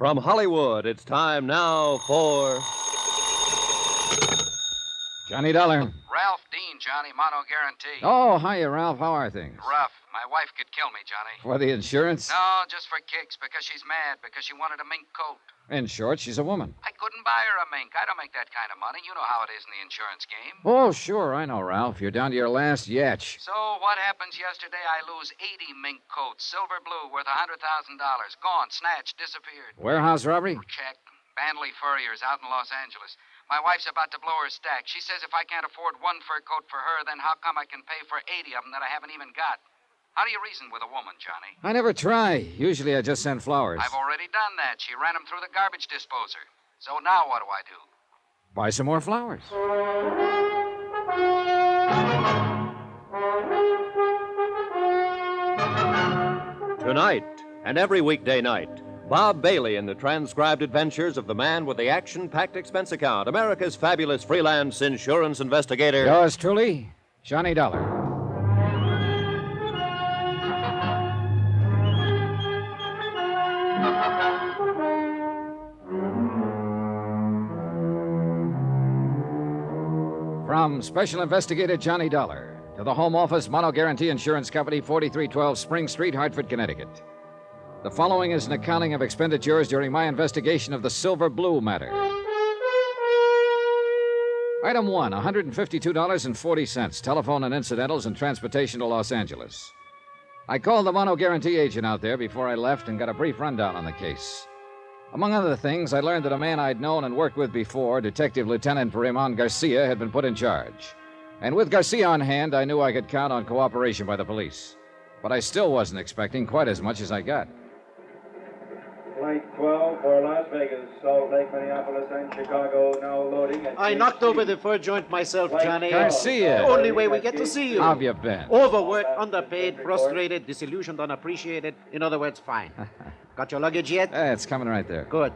From Hollywood, it's time now for... Johnny Dollar. Ralph Dean, Johnny. Mono guarantee. Oh, hiya, Ralph. How are things? Rough. My wife could kill me, Johnny. For the insurance? No, just for kicks, because she's mad, because she wanted a mink coat. In short, she's a woman. I couldn't buy her a mink. I don't make that kind of money. You know how it is in the insurance game. Oh, sure, I know, Ralph. You're down to your last yatch. So what happens yesterday? I lose 80 mink coats, silver blue, worth $100,000. Gone, snatched, disappeared. Warehouse robbery? Check. Bandley Furriers out in Los Angeles. My wife's about to blow her stack. She says if I can't afford one fur coat for her, then how come I can pay for 80 of them that I haven't even got? How do you reason with a woman, Johnny? I never try. Usually I just send flowers. I've already done that. She ran them through the garbage disposer. So now what do I do? Buy some more flowers. Tonight and every weekday night, Bob Bailey in the transcribed adventures of the man with the action-packed expense account, America's fabulous freelance insurance investigator. Yours truly, Johnny Dollar. From Special Investigator Johnny Dollar to the Home Office Mono Guarantee Insurance Company, 4312 Spring Street, Hartford, Connecticut. The following is an accounting of expenditures during my investigation of the Silver Blue matter. Item 1, $152.40, telephone and incidentals and transportation to Los Angeles. I called the Mono Guarantee agent out there before I left and got a brief rundown on the case. Among other things, I learned that a man I'd known and worked with before, Detective Lieutenant Raymond Garcia, had been put in charge. And with Garcia on hand, I knew I could count on cooperation by the police. But I still wasn't expecting quite as much as I got. Flight 12 for Las Vegas, Salt Lake, Minneapolis, and Chicago, now loading at... I knocked over the fur joint myself, Johnny. Garcia. Only way we get to see you. How have you been? Overworked, underpaid, frustrated, disillusioned, unappreciated. In other words, fine. Got your luggage yet? It's coming right there. Good.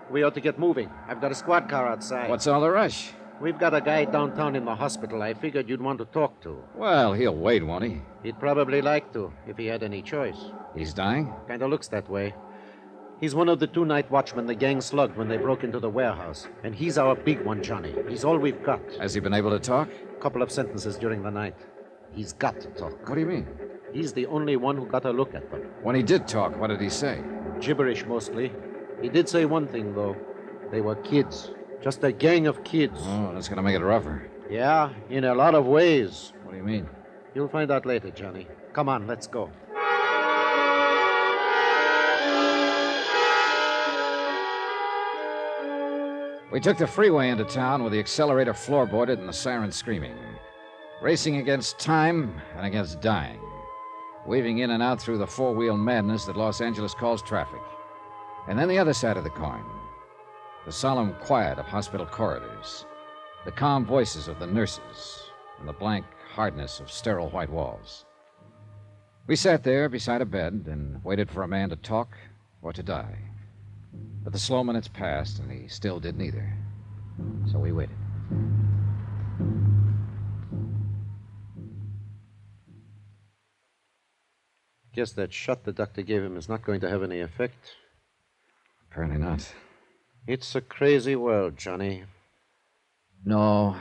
We ought to get moving. I've got a squad car outside. What's all the rush? We've got a guy downtown in the hospital I figured you'd want to talk to. Well, he'll wait, won't he? He'd probably like to, if he had any choice. He's dying? Kinda looks that way. He's one of the 2 night watchmen the gang slugged when they broke into the warehouse. And he's our big one, Johnny. He's all we've got. Has he been able to talk? A couple of sentences during the night. He's got to talk. What do you mean? He's the only one who got a look at them. When he did talk, what did he say? Gibberish, mostly. He did say one thing, though. They were kids. Just a gang of kids. Oh, that's going to make it rougher. Yeah, in a lot of ways. What do you mean? You'll find out later, Johnny. Come on, let's go. We took the freeway into town with the accelerator floorboarded and the siren screaming. Racing against time and against dying. Weaving in and out through the four-wheel madness that Los Angeles calls traffic. And then the other side of the coin. The solemn quiet of hospital corridors. The calm voices of the nurses. And the blank hardness of sterile white walls. We sat there beside a bed and waited for a man to talk or to die. But the slow minutes passed, and he still did neither. So we waited. Guess that shot the doctor gave him is not going to have any effect. Apparently not. It's a crazy world, Johnny. No,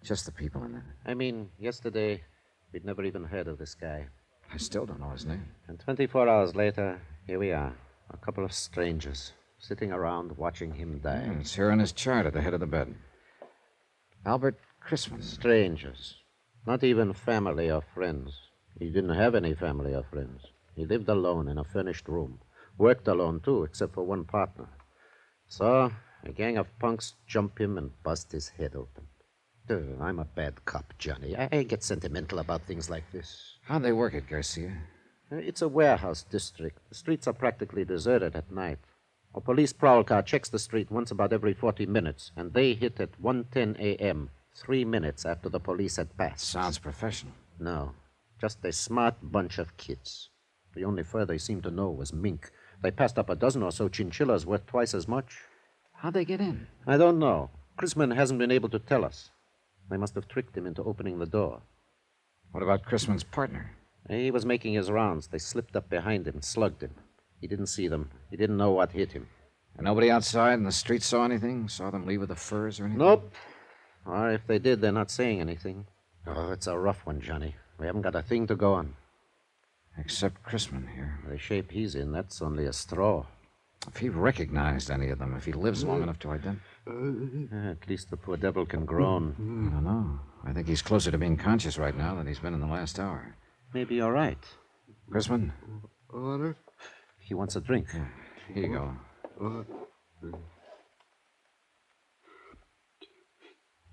just the people in it. I mean, yesterday, we'd never even heard of this guy. I still don't know his name. And 24 hours later, here we are. A couple of strangers sitting around watching him die. It's here on his chart at the head of the bed. Albert Christman. Strangers. Not even family or friends. He didn't have any family or friends. He lived alone in a furnished room. Worked alone, too, except for one partner. So, a gang of punks jump him and bust his head open. I'm a bad cop, Johnny. I get sentimental about things like this. How'd they work it, Garcia? It's a warehouse district. The streets are practically deserted at night. A police prowl car checks the street once about every 40 minutes, and they hit at 1:10 a.m., 3 minutes after the police had passed. Sounds professional. No, just a smart bunch of kids. The only fur they seemed to know was mink. They passed up a dozen or so chinchillas worth twice as much. How'd they get in? I don't know. Chrisman hasn't been able to tell us. They must have tricked him into opening the door. What about Chrisman's partner? He was making his rounds. They slipped up behind him, slugged him. He didn't see them. He didn't know what hit him. And nobody outside in the street saw anything? Saw them leave with the furs or anything? Nope. Or if they did, they're not saying anything. Oh, it's a rough one, Johnny. We haven't got a thing to go on. Except Chrisman here. The shape he's in, that's only a straw. If he recognized any of them, if he lives long enough to identify... At least the poor devil can groan. I don't know. I think he's closer to being conscious right now than he's been in the last hour. Maybe you're right. Chrisman? Water? He wants a drink. Yeah, here you go.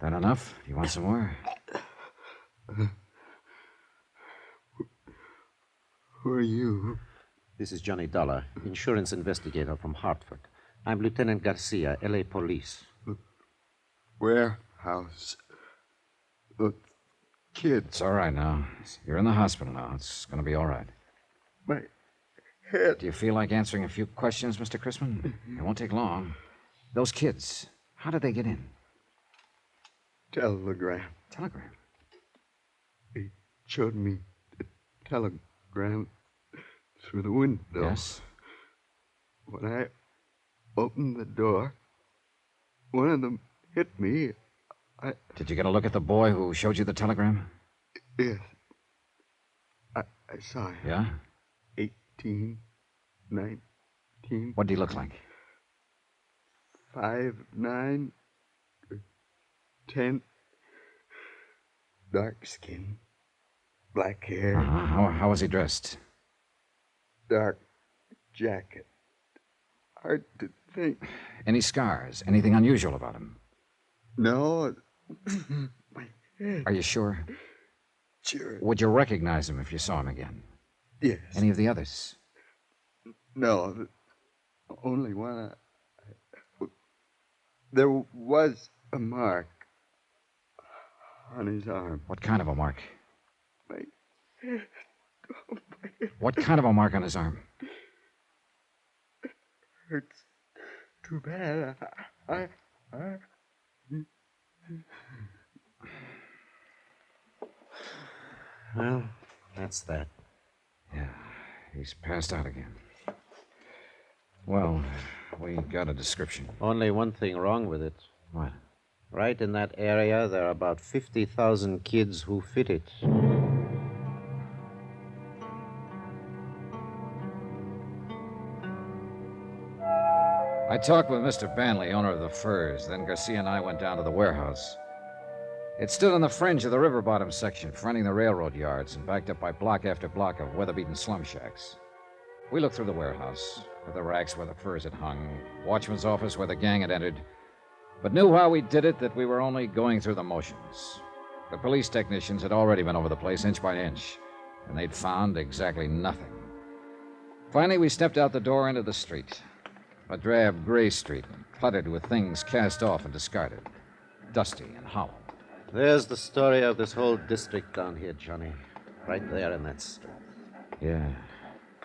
That enough? You want some more? Who are you? This is Johnny Dollar, insurance investigator from Hartford. I'm Lieutenant Garcia, L.A. Police. Warehouse. The kid. It's all right now. You're in the hospital now. It's going to be all right. My head. Do you feel like answering a few questions, Mr. Chrisman? It won't take long. Those kids, how did they get in? Telegram. Telegram? He showed me the telegram through the window. Yes? When I opened the door, one of them hit me. Did you get a look at the boy who showed you the telegram? Yes. I saw him. Yeah? 18, 19. What did he look like? 5'9", 10. Dark skin, black hair, How was he dressed? dark jacket. Hard to think. Any scars? Anything unusual about him? No. My head. Are you sure? Sure. Would you recognize him if you saw him again? Yes. Any of the others? No. The only one. There was a mark on his arm. What kind of a mark? My head. Oh, my head What kind of a mark on his arm? hurts too bad. I... Well, that's that. Yeah, he's passed out again. Well, we got a description. Only one thing wrong with it. What? Right in that area, there are about 50,000 kids who fit it. I talked with Mr. Banley, owner of the Furs. Then Garcia and I went down to the warehouse. It stood on the fringe of the river bottom section, fronting the railroad yards, and backed up by block after block of weather-beaten slum shacks. We looked through the warehouse, at the racks where the furs had hung, watchman's office where the gang had entered, but knew while we did it that we were only going through the motions. The police technicians had already been over the place inch by inch, and they'd found exactly nothing. Finally, we stepped out the door into the street. A drab gray street, cluttered with things cast off and discarded. Dusty and hollow. There's the story of this whole district down here, Johnny. Right there in that street. Yeah.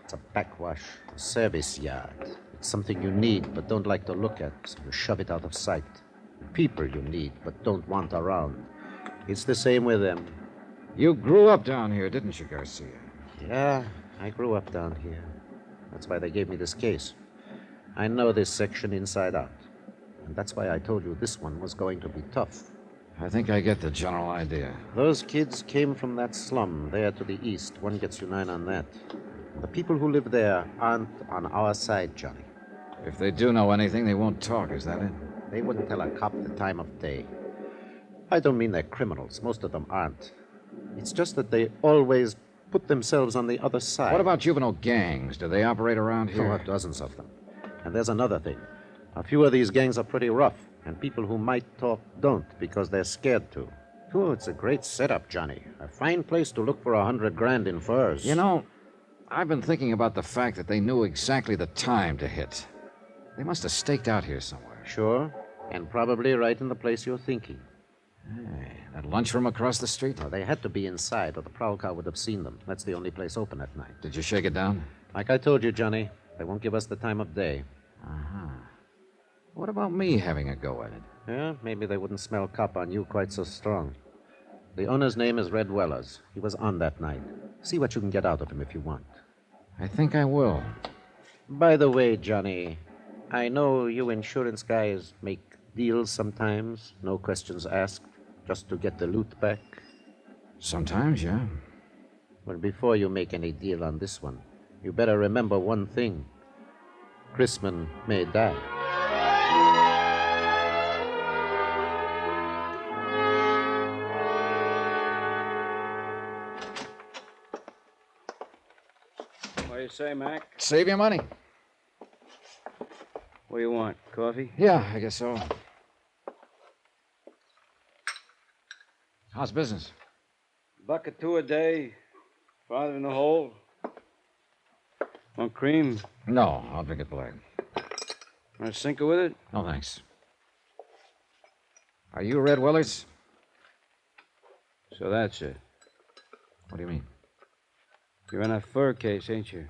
It's a backwash, a service yard. It's something you need but don't like to look at, so you shove it out of sight. People you need but don't want around. It's the same with them. You grew up down here, didn't you, Garcia? Yeah, I grew up down here. That's why they gave me this case. I know this section inside out. And that's why I told you this one was going to be tough. I think I get the general idea. Those kids came from that slum there to the east. One gets you 9 on that. The people who live there aren't on our side, Johnny. If they do know anything, they won't talk, is that it? They wouldn't tell a cop the time of day. I don't mean they're criminals. Most of them aren't. It's just that they always put themselves on the other side. What about juvenile gangs? Do they operate around here? There are dozens of them. And there's another thing. A few of these gangs are pretty rough, and people who might talk don't because they're scared to. Oh, it's a great setup, Johnny. A fine place to look for $100 grand in furs. You know, I've been thinking about the fact that they knew exactly the time to hit. They must have staked out here somewhere. Sure, and probably right in the place you're thinking. Hey, that lunchroom across the street? No, they had to be inside, or the prowl car would have seen them. That's the only place open at night. Did you shake it down? Like I told you, Johnny, they won't give us the time of day. Uh-huh. What about me having a go at it? Yeah, maybe they wouldn't smell cop on you quite so strong. The owner's name is Red Wellers. He was on that night. See what you can get out of him if you want. I think I will. By the way, Johnny, I know you insurance guys make deals sometimes, no questions asked, just to get the loot back. Sometimes, yeah. Well, before you make any deal on this one, you better remember one thing. Chrisman may die. What do you say, Mac? Save your money. What do you want? Coffee? Yeah, I guess so. How's business? $1.02 a day. Farther in the hole. Want cream? No, I'll drink it black. Want a sinker with it? No, thanks. Are you Red Willers? So that's it. What do you mean? You're in that fur case, ain't you?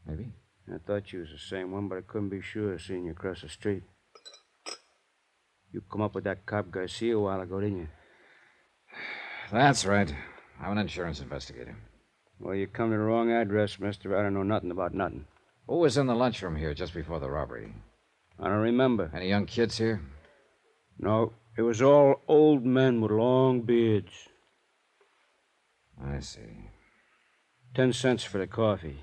Maybe. I thought you was the same one, but I couldn't be sure seeing you across the street. You come up with that cop Garcia a while ago, didn't you? That's right. I'm an insurance investigator. Well, you come to the wrong address, mister. I don't know nothing about nothing. Who was in the lunchroom here just before the robbery? I don't remember. Any young kids here? No, it was all old men with long beards. I see. 10 cents for the coffee.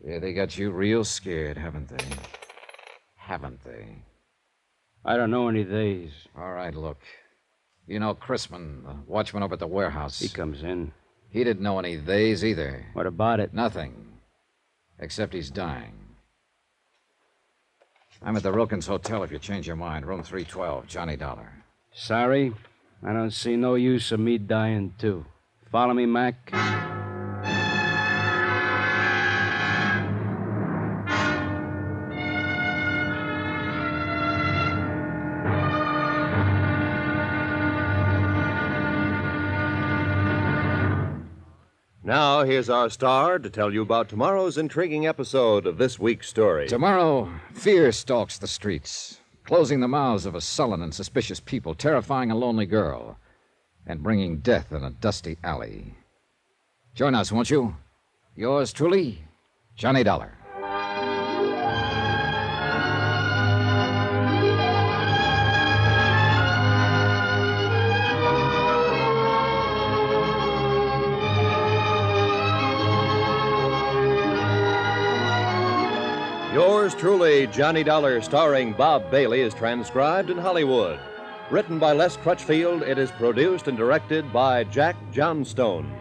Yeah, they got you real scared, haven't they? Haven't they? I don't know any days. All right, look. You know Chrisman, the watchman over at the warehouse. He comes in. He didn't know any theys either. What about it? Nothing. Except he's dying. I'm at the Wilkins Hotel if you change your mind. Room 312, Johnny Dollar. Sorry, I don't see no use of me dying, too. Follow me, Mac? Now, here's our star to tell you about tomorrow's intriguing episode of this week's story. Tomorrow, fear stalks the streets, closing the mouths of a sullen and suspicious people, terrifying a lonely girl, and bringing death in a dusty alley. Join us, won't you? Yours truly, Johnny Dollar. Yours truly, Johnny Dollar, starring Bob Bailey, is transcribed in Hollywood. Written by Les Crutchfield, it is produced and directed by Jack Johnstone.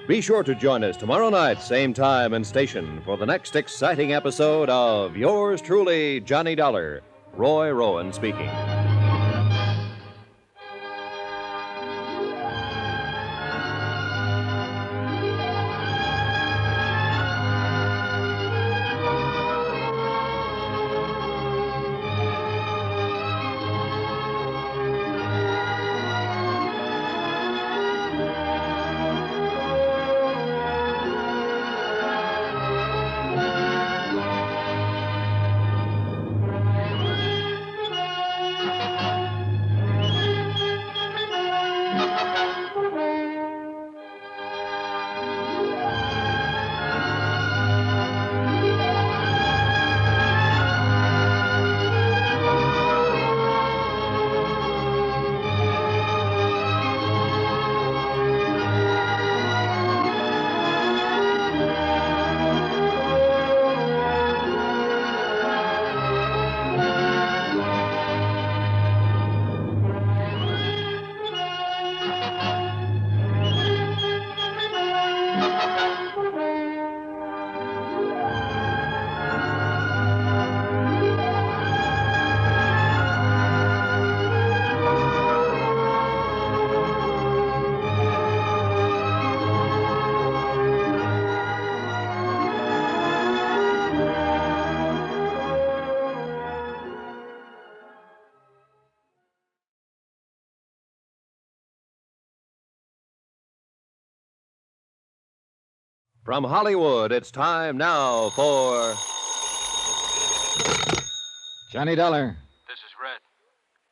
Be sure to join us tomorrow night, same time and station, for the next exciting episode of Yours truly, Johnny Dollar. Roy Rowan speaking. From Hollywood, it's time now for... Johnny Dollar. This is Red.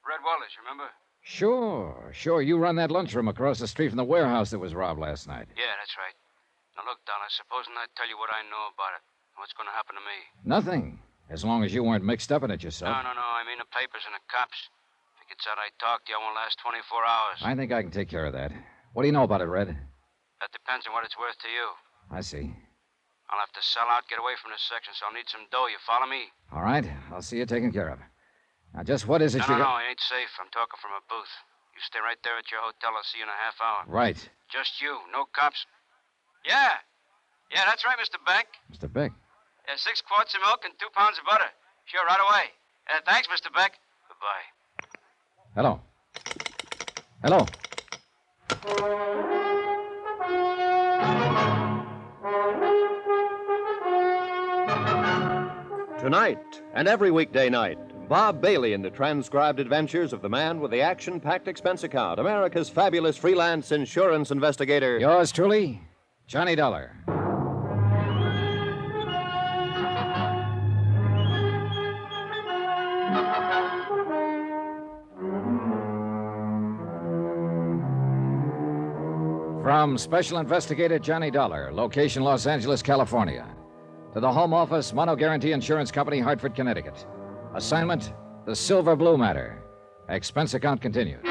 Red Wallace, remember? Sure. You run that lunchroom across the street from the warehouse that was robbed last night. Yeah, that's right. Now, look, Dollar, supposing I tell you what I know about it, what's going to happen to me? Nothing. As long as you weren't mixed up in it yourself. No. I mean the papers and the cops. If it gets out I talked to you, I won't last 24 hours. I think I can take care of that. What do you know about it, Red? That depends on what it's worth to you. I see. I'll have to sell out, get away from this section, so I'll need some dough. You follow me? All right. I'll see you taken care of. Now, just what is it No, it ain't safe. I'm talking from a booth. You stay right there at your hotel. I'll see you in a half hour. Right. Just you. No cops. Yeah, that's right, Mr. Beck. Mr. Beck. 6 quarts of milk and 2 pounds of butter. Sure, right away. Thanks, Mr. Beck. Goodbye. Hello. Hello. Tonight and every weekday night, Bob Bailey in the transcribed adventures of the man with the action-packed expense account, America's fabulous freelance insurance investigator. Yours truly, Johnny Dollar. From Special Investigator Johnny Dollar, location Los Angeles, California, to the Home Office, Mono Guarantee Insurance Company, Hartford, Connecticut. Assignment, the Silver Blue Matter. Expense account continued.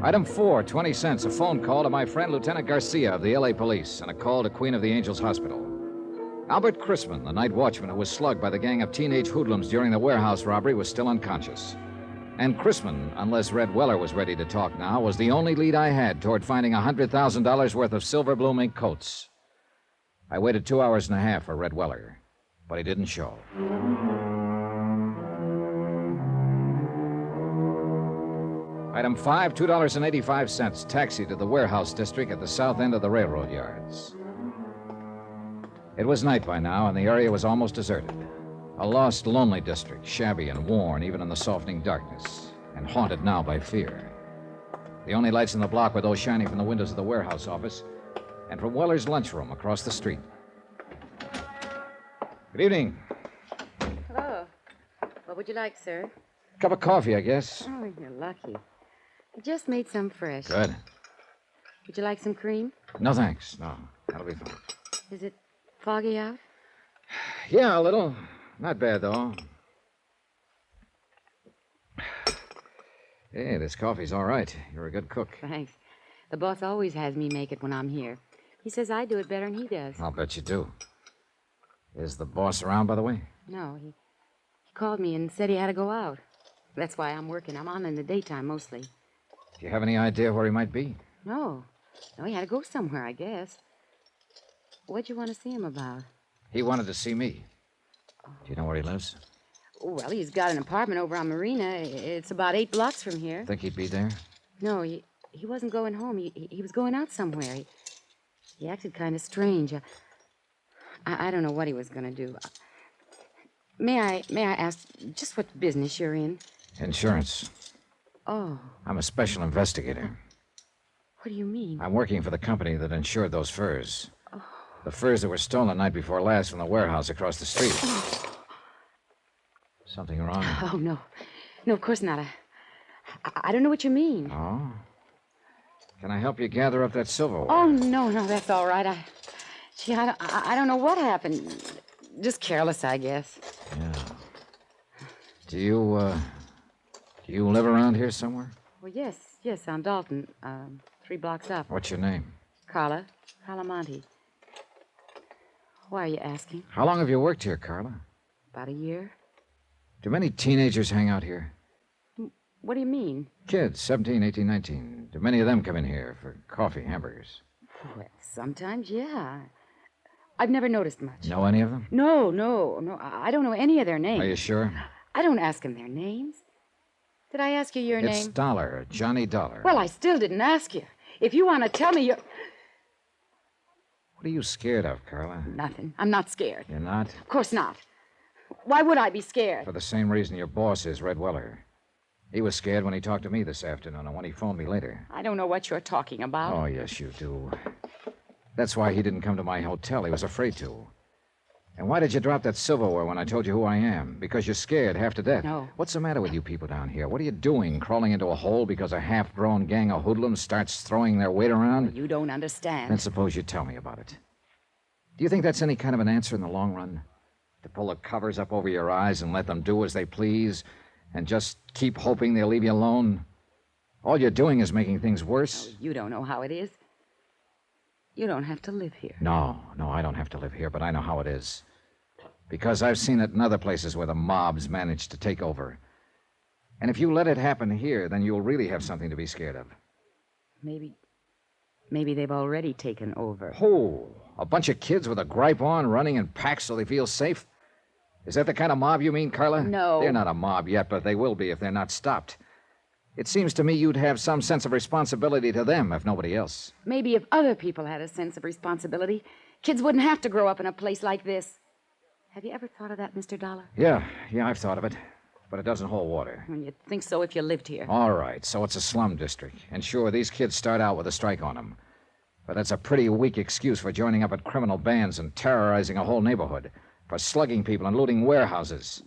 Item 4, 20 cents, a phone call to my friend Lieutenant Garcia of the L.A. Police, and a call to Queen of the Angels Hospital. Albert Chrisman, the night watchman who was slugged by the gang of teenage hoodlums during the warehouse robbery, was still unconscious. And Chrisman, unless Red Weller was ready to talk now, was the only lead I had toward finding $100,000 worth of silver blue mink coats. I waited 2 hours and a half for Red Weller, but he didn't show. Item 5, $2.85, taxi to the warehouse district at the south end of the railroad yards. It was night by now, and the area was almost deserted. A lost, lonely district, shabby and worn even in the softening darkness, and haunted now by fear. The only lights in the block were those shining from the windows of the warehouse office and from Weller's lunchroom across the street. Good evening. Hello. What would you like, sir? Cup of coffee, I guess. Oh, you're lucky. I just made some fresh. Good. Would you like some cream? No, thanks. No, that'll be fine. Is it foggy out? Yeah, a little. Not bad, though. Hey, this coffee's all right. You're a good cook. Thanks. The boss always has me make it when I'm here. He says I do it better than he does. I'll bet you do. Is the boss around, by the way? No, he called me and said he had to go out. That's why I'm working. I'm on in the daytime mostly. Do you have any idea where he might be? No, he had to go somewhere, I guess. What'd you want to see him about? He wanted to see me. Do you know where he lives? Well, he's got an apartment over on Marina. It's about 8 blocks from here. Think he'd be there? No, he wasn't going home. He was going out somewhere. He acted kind of strange. I don't know what he was going to do. May I ask just what business you're in? Insurance. Oh. I'm a special investigator. What do you mean? I'm working for the company that insured those furs. Oh. The furs that were stolen the night before last from the warehouse across the street. Something wrong? Oh, no. No, of course not. I don't know what you mean. Oh? Can I help you gather up that silverware? Oh, no, that's all right. I don't know what happened. Just careless, I guess. Yeah. Do you live around here somewhere? Well, yes, on Dalton, 3 blocks up. What's your name? Carla Monte. Why are you asking? How long have you worked here, Carla? About a year. Do many teenagers hang out here? What do you mean? Kids, 17, 18, 19. Do many of them come in here for coffee, hamburgers? Well, sometimes, yeah. I've never noticed much. Know any of them? No. I don't know any of their names. Are you sure? I don't ask them their names. Did I ask you your name? It's Dollar, Johnny Dollar. Well, I still didn't ask you. If you want to tell me your... What are you scared of, Carla? Nothing. I'm not scared. You're not? Of course not. Why would I be scared? For the same reason your boss is, Red Weller. He was scared when he talked to me this afternoon and when he phoned me later. I don't know what you're talking about. Oh, yes, you do. That's why he didn't come to my hotel. He was afraid to. And why did you drop that silverware when I told you who I am? Because you're scared half to death. No. What's the matter with you people down here? What are you doing, crawling into a hole because a half-grown gang of hoodlums starts throwing their weight around? You don't understand. Then suppose you tell me about it. Do you think that's any kind of an answer in the long run? To pull the covers up over your eyes and let them do as they please and just keep hoping they'll leave you alone? All you're doing is making things worse. Oh, you don't know how it is. You don't have to live here. No, I don't have to live here, but I know how it is. Because I've seen it in other places where the mobs managed to take over. And if you let it happen here, then you'll really have something to be scared of. Maybe they've already taken over. Oh, a bunch of kids with a gripe on running in packs so they feel safe? Is that the kind of mob you mean, Carla? No. They're not a mob yet, but they will be if they're not stopped. It seems to me you'd have some sense of responsibility to them, if nobody else. Maybe if other people had a sense of responsibility, kids wouldn't have to grow up in a place like this. Have you ever thought of that, Mr. Dollar? Yeah, I've thought of it. But it doesn't hold water. You'd think so if you lived here. All right, so it's a slum district. And sure, these kids start out with a strike on them. But that's a pretty weak excuse for joining up at criminal bands and terrorizing a whole neighborhood, for slugging people and looting warehouses.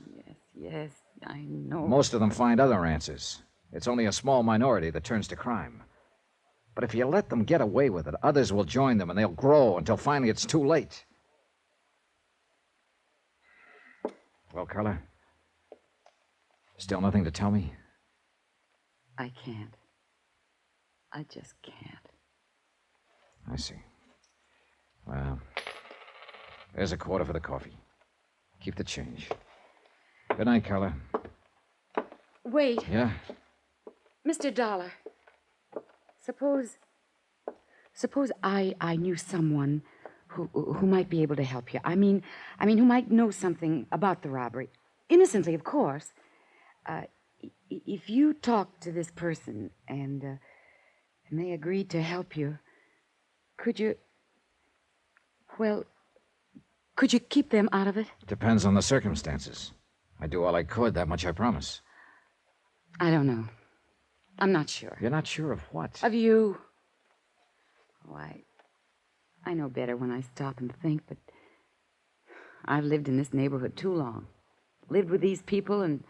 Yes, I know. Most of them find other answers. It's only a small minority that turns to crime. But if you let them get away with it, others will join them and they'll grow until finally it's too late. Well, Carla? Still nothing to tell me? I can't. I just can't. I see. Well, there's a quarter for the coffee. Keep the change. Good night, Carla. Wait. Yeah? Mr. Dollar. Suppose I knew someone who might be able to help you. I mean, who might know something about the robbery. Innocently, of course. If you talk to this person and they agreed to help you, could you keep them out of it? Depends on the circumstances. I'd do all I could, that much I promise. I don't know. I'm not sure. You're not sure of what? Of you. Oh, I know better when I stop and think, but I've lived in this neighborhood too long. Lived with these people and...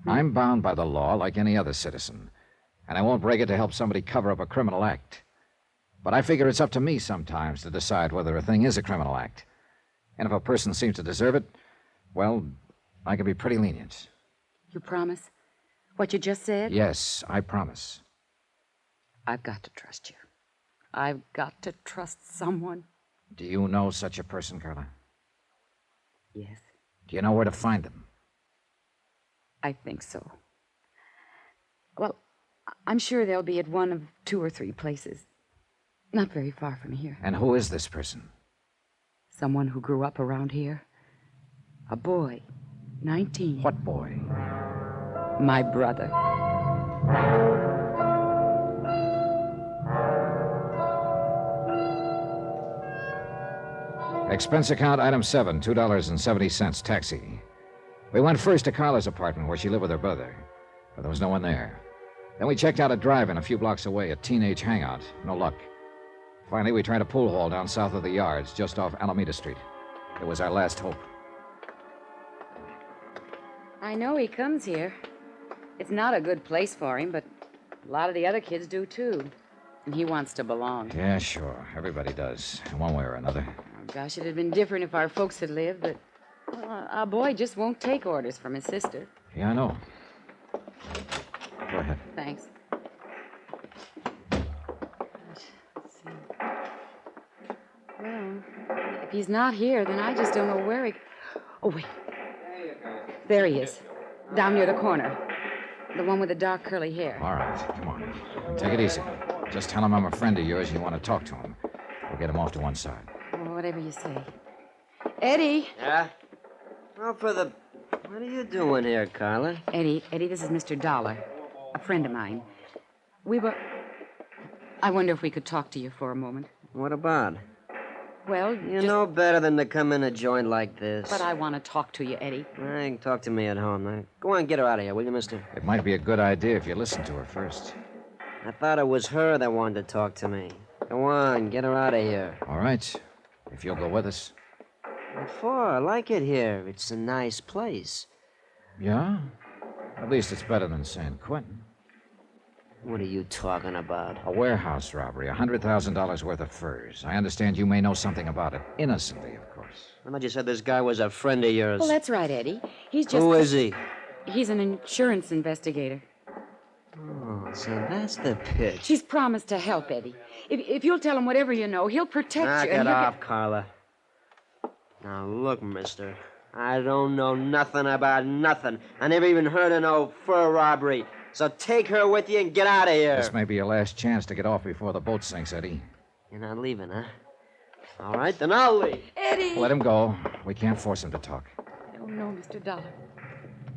I'm bound by the law like any other citizen, and I won't break it to help somebody cover up a criminal act. But I figure it's up to me sometimes to decide whether a thing is a criminal act. And if a person seems to deserve it, well, I can be pretty lenient. You promise? What you just said? Yes, I promise. I've got to trust you. I've got to trust someone. Do you know such a person, Carla? Yes. Do you know where to find them? I think so. Well, I'm sure they'll be at one of 2 or 3 places. Not very far from here. And who is this person? Someone who grew up around here. A boy, 19. What boy? My brother. Expense account item 7, $2.70, taxi. We went first to Carla's apartment where she lived with her brother, but there was no one there. Then we checked out a drive-in a few blocks away, a teenage hangout. No luck. Finally, we tried a pool hall down south of the yards, just off Alameda Street. It was our last hope. I know he comes here. It's not a good place for him, but a lot of the other kids do, too. And he wants to belong. Yeah, sure. Everybody does, in one way or another. Oh, gosh, it'd have been different if our folks had lived, but our boy just won't take orders from his sister. Yeah, I know. Go ahead. Thanks. Let's see. Well, if he's not here, then I just don't know where he... Oh, wait. There he is. Down near the corner. The one with the dark curly hair. All right, come on. Take it easy. Just tell him I'm a friend of yours and you want to talk to him. We'll get him off to one side. Oh, whatever you say. Eddie. Yeah? Well, what are you doing here, Carla? Eddie, this is Mr. Dollar, a friend of mine. I wonder if we could talk to you for a moment. What about? Well, you know better than to come in a joint like this. But I want to talk to you, Eddie. You can talk to me at home. Now, go on, get her out of here, will you, mister? It might be a good idea if you listen to her first. I thought it was her that wanted to talk to me. Go on, get her out of here. All right, if you'll go with us. What for? I like it here. It's a nice place. Yeah? At least it's better than San Quentin. What are you talking about? A warehouse robbery, $100,000 worth of furs. I understand you may know something about it. Innocently, of course. I thought you said this guy was a friend of yours. Well, that's right, Eddie. He's just... Who is he? He's an insurance investigator. Oh, so that's the pitch. She's promised to help, Eddie. If you'll tell him whatever you know, he'll protect Knock you. it off, Carla. Now, look, mister. I don't know nothing about nothing. I never even heard of no fur robbery. So take her with you and get out of here. This may be your last chance to get off before the boat sinks, Eddie. You're not leaving, huh? All right, then I'll leave. Eddie! Let him go. We can't force him to talk. Oh, no, Mr. Dollar.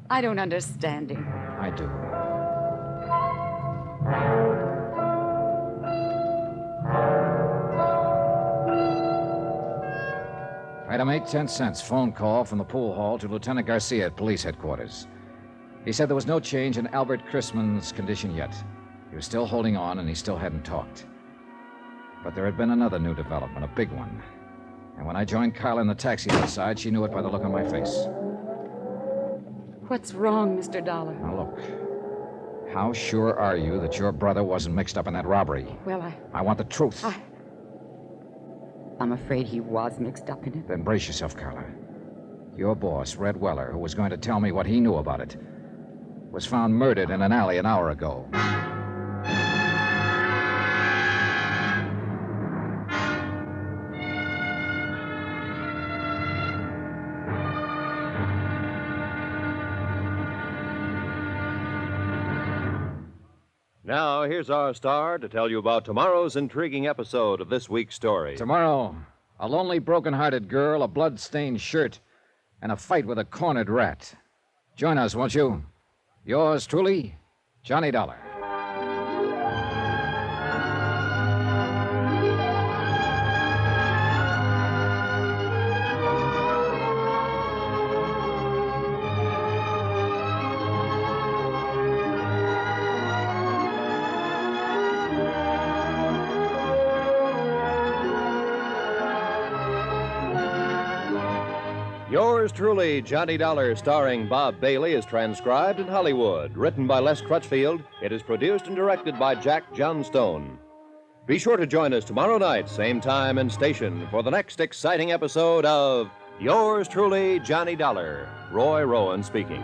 I don't understand him. I do. Item 8, 10 cents. Phone call from the pool hall to Lieutenant Garcia at police headquarters. He said there was no change in Albert Chrisman's condition yet. He was still holding on, and he still hadn't talked. But there had been another new development, a big one. And when I joined Carla in the taxi outside, she knew it by the look on my face. What's wrong, Mr. Dollar? Now, look. How sure are you that your brother wasn't mixed up in that robbery? Well, I want the truth. I'm afraid he was mixed up in it. Then brace yourself, Carla. Your boss, Red Weller, who was going to tell me what he knew about it, was found murdered in an alley an hour ago. Now, here's our star to tell you about tomorrow's intriguing episode of this week's story. Tomorrow, a lonely, broken-hearted girl, a blood-stained shirt, and a fight with a cornered rat. Join us, won't you? Yours truly, Johnny Dollar. Yours truly, Johnny Dollar, starring Bob Bailey, is transcribed in Hollywood. Written by Les Crutchfield, it is produced and directed by Jack Johnstone. Be sure to join us tomorrow night, same time and station, for the next exciting episode of Yours truly, Johnny Dollar. Roy Rowan speaking.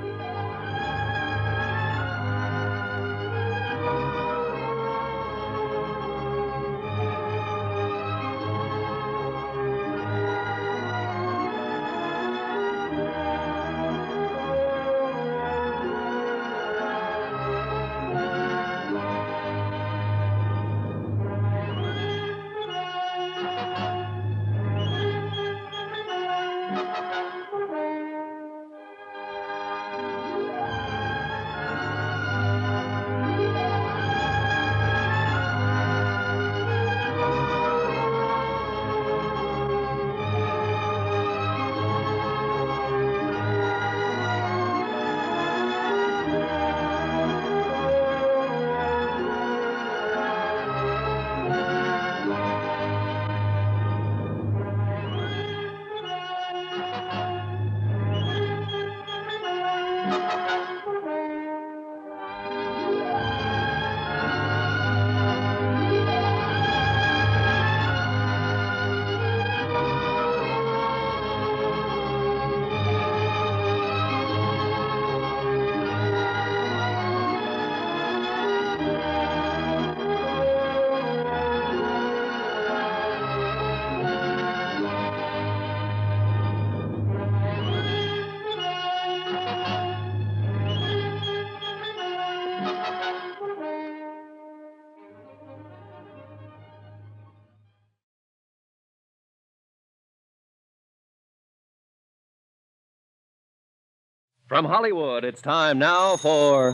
From Hollywood, it's time now for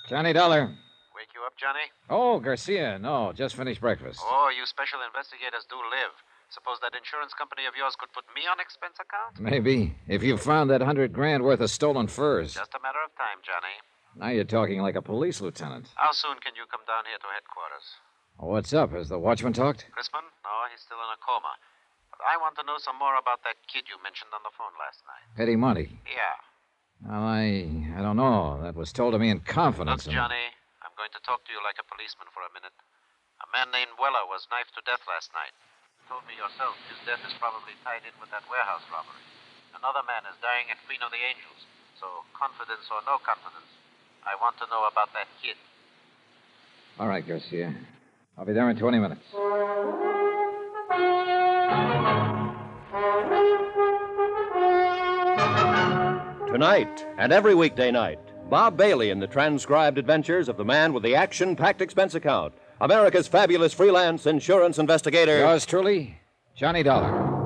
Johnny Dollar. Wake you up, Johnny? Oh, Garcia. No, just finished breakfast. Oh, you special investigators do live. Suppose that insurance company of yours could put me on expense account? Maybe. If you found that $100,000 worth of stolen furs. Just a matter of time, Johnny. Now you're talking like a police lieutenant. How soon can you come down here to headquarters? What's up? Has the watchman talked? Chrisman? No, he's still in a coma. But I want to know some more about that kid you mentioned on the phone last night. Eddie Monty. Yeah. Well, I don't know. That was told to me in confidence. Look, Johnny, I'm going to talk to you like a policeman for a minute. A man named Weller was knifed to death last night. You told me yourself his death is probably tied in with that warehouse robbery. Another man is dying at Queen of the Angels. So, confidence or no confidence, I want to know about that kid. All right, Garcia. I'll be there in 20 minutes. Tonight and every weekday night, Bob Bailey in the transcribed adventures of the man with the action-packed expense account, America's fabulous freelance insurance investigator. Yours truly, Johnny Dollar.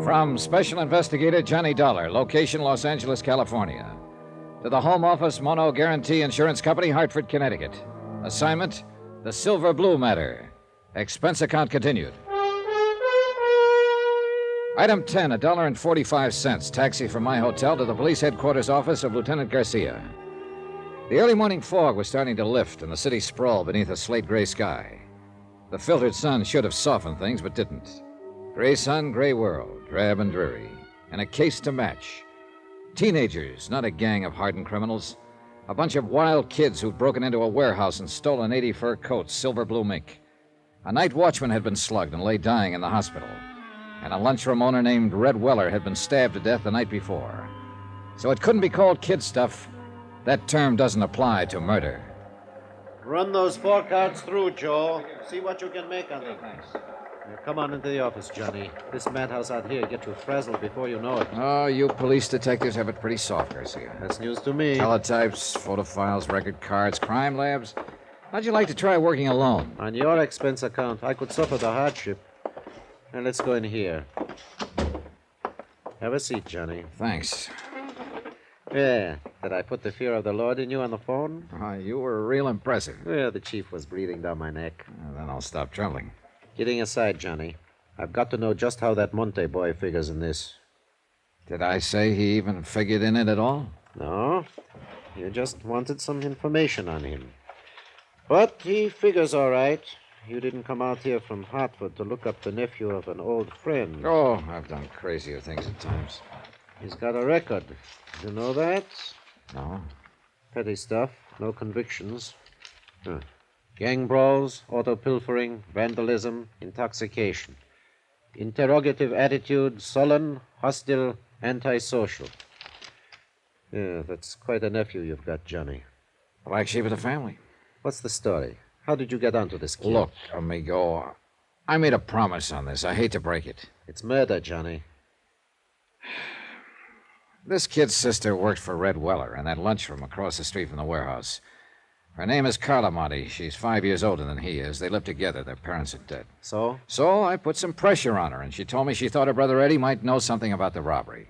From Special Investigator Johnny Dollar, location Los Angeles, California. To the Home Office Mono Guarantee Insurance Company, Hartford, Connecticut. Assignment, the Silver Blue Matter. Expense account continued. Item 10, $1.45. Taxi from my hotel to the police headquarters office of Lieutenant Garcia. The early morning fog was starting to lift, and the city sprawled beneath a slate-gray sky. The filtered sun should have softened things, but didn't. Gray sun, gray world, drab and dreary, and a case to match. Teenagers, not a gang of hardened criminals. A bunch of wild kids who'd broken into a warehouse and stolen 80 fur coats, silver blue mink. A night watchman had been slugged and lay dying in the hospital. And a lunchroom owner named Red Weller had been stabbed to death the night before. So it couldn't be called kid stuff. That term doesn't apply to murder. Run those 4 cards through, Joe. See what you can make on them. Thanks. Now, come on into the office, Johnny. This madhouse out here get you frazzled before you know it. Oh, you police detectives have it pretty soft, Garcia. That's news to me. Teletypes, photo files, record cards, crime labs. How'd you like to try working alone? On your expense account, I could suffer the hardship. Now, let's go in here. Have a seat, Johnny. Thanks. Yeah. Did I put the fear of the Lord in you on the phone? You were real impressive. Well, the chief was breathing down my neck. Then I'll stop trembling. Kidding aside, Johnny, I've got to know just how that Monte boy figures in this. Did I say he even figured in it at all? No. You just wanted some information on him. But he figures all right. You didn't come out here from Hartford to look up the nephew of an old friend. Oh, I've done crazier things at times. He's got a record. You know that? No. Petty stuff. No convictions. Gang brawls, auto pilfering, vandalism, intoxication. Interrogative attitude, sullen, hostile, antisocial. Yeah, that's quite a nephew you've got, Johnny. Black sheep of the family. What's the story? How did you get onto this kid? Look, amigo, I made a promise on this. I hate to break it. It's murder, Johnny. This kid's sister worked for Red Weller in that lunchroom across the street from the warehouse. Her name is Carla Monty. She's 5 years older than he is. They live together. Their parents are dead. So? So I put some pressure on her, and she told me she thought her brother Eddie might know something about the robbery.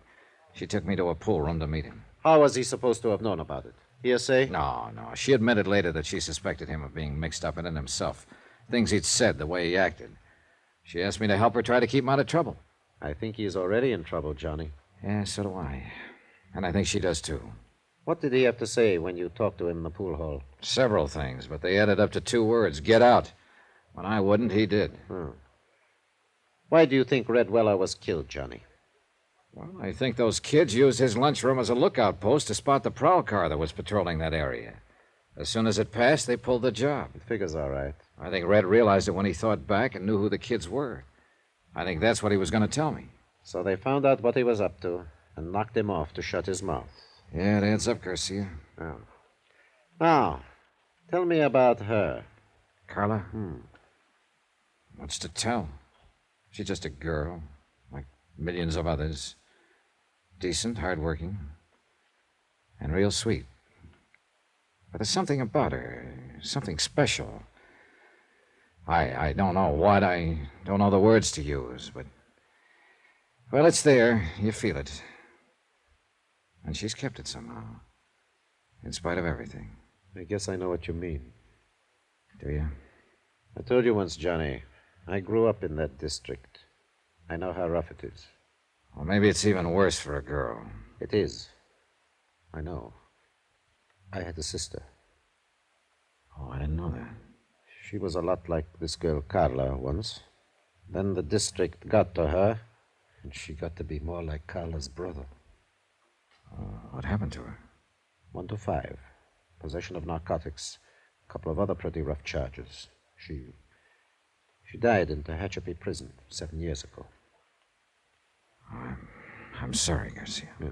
She took me to a pool room to meet him. How was he supposed to have known about it? Hearsay? No. She admitted later that she suspected him of being mixed up in it himself. Things he'd said, the way he acted. She asked me to help her try to keep him out of trouble. I think he's already in trouble, Johnny. Yeah, so do I. And I think she does, too. What did he have to say when you talked to him in the pool hall? Several things, but they added up to 2 words. Get out. When I wouldn't, he did. Why do you think Red Weller was killed, Johnny? Well, I think those kids used his lunchroom as a lookout post to spot the prowl car that was patrolling that area. As soon as it passed, they pulled the job. It figures all right. I think Red realized it when he thought back and knew who the kids were. I think that's what he was going to tell me. So they found out what he was up to and knocked him off to shut his mouth. Yeah, it adds up, Garcia. Oh. Now, tell me about her. Carla? What's to tell? She's just a girl, like millions of others. Decent, hardworking, and real sweet. But there's something about her, something special. I don't know what, I don't know the words to use, but... Well, it's there. You feel it. And she's kept it somehow, in spite of everything. I guess I know what you mean. Do you? I told you once, Johnny, I grew up in that district. I know how rough it is. Well, maybe it's even worse for a girl. It is. I know. I had a sister. Oh, I didn't know that. She was a lot like this girl Carla once. Then the district got to her, and she got to be more like Carla's brother. What happened to her? 1 to 5. Possession of narcotics. A couple of other pretty rough charges. She died in Tehachapi prison 7 years ago. I'm sorry, Garcia. Yeah.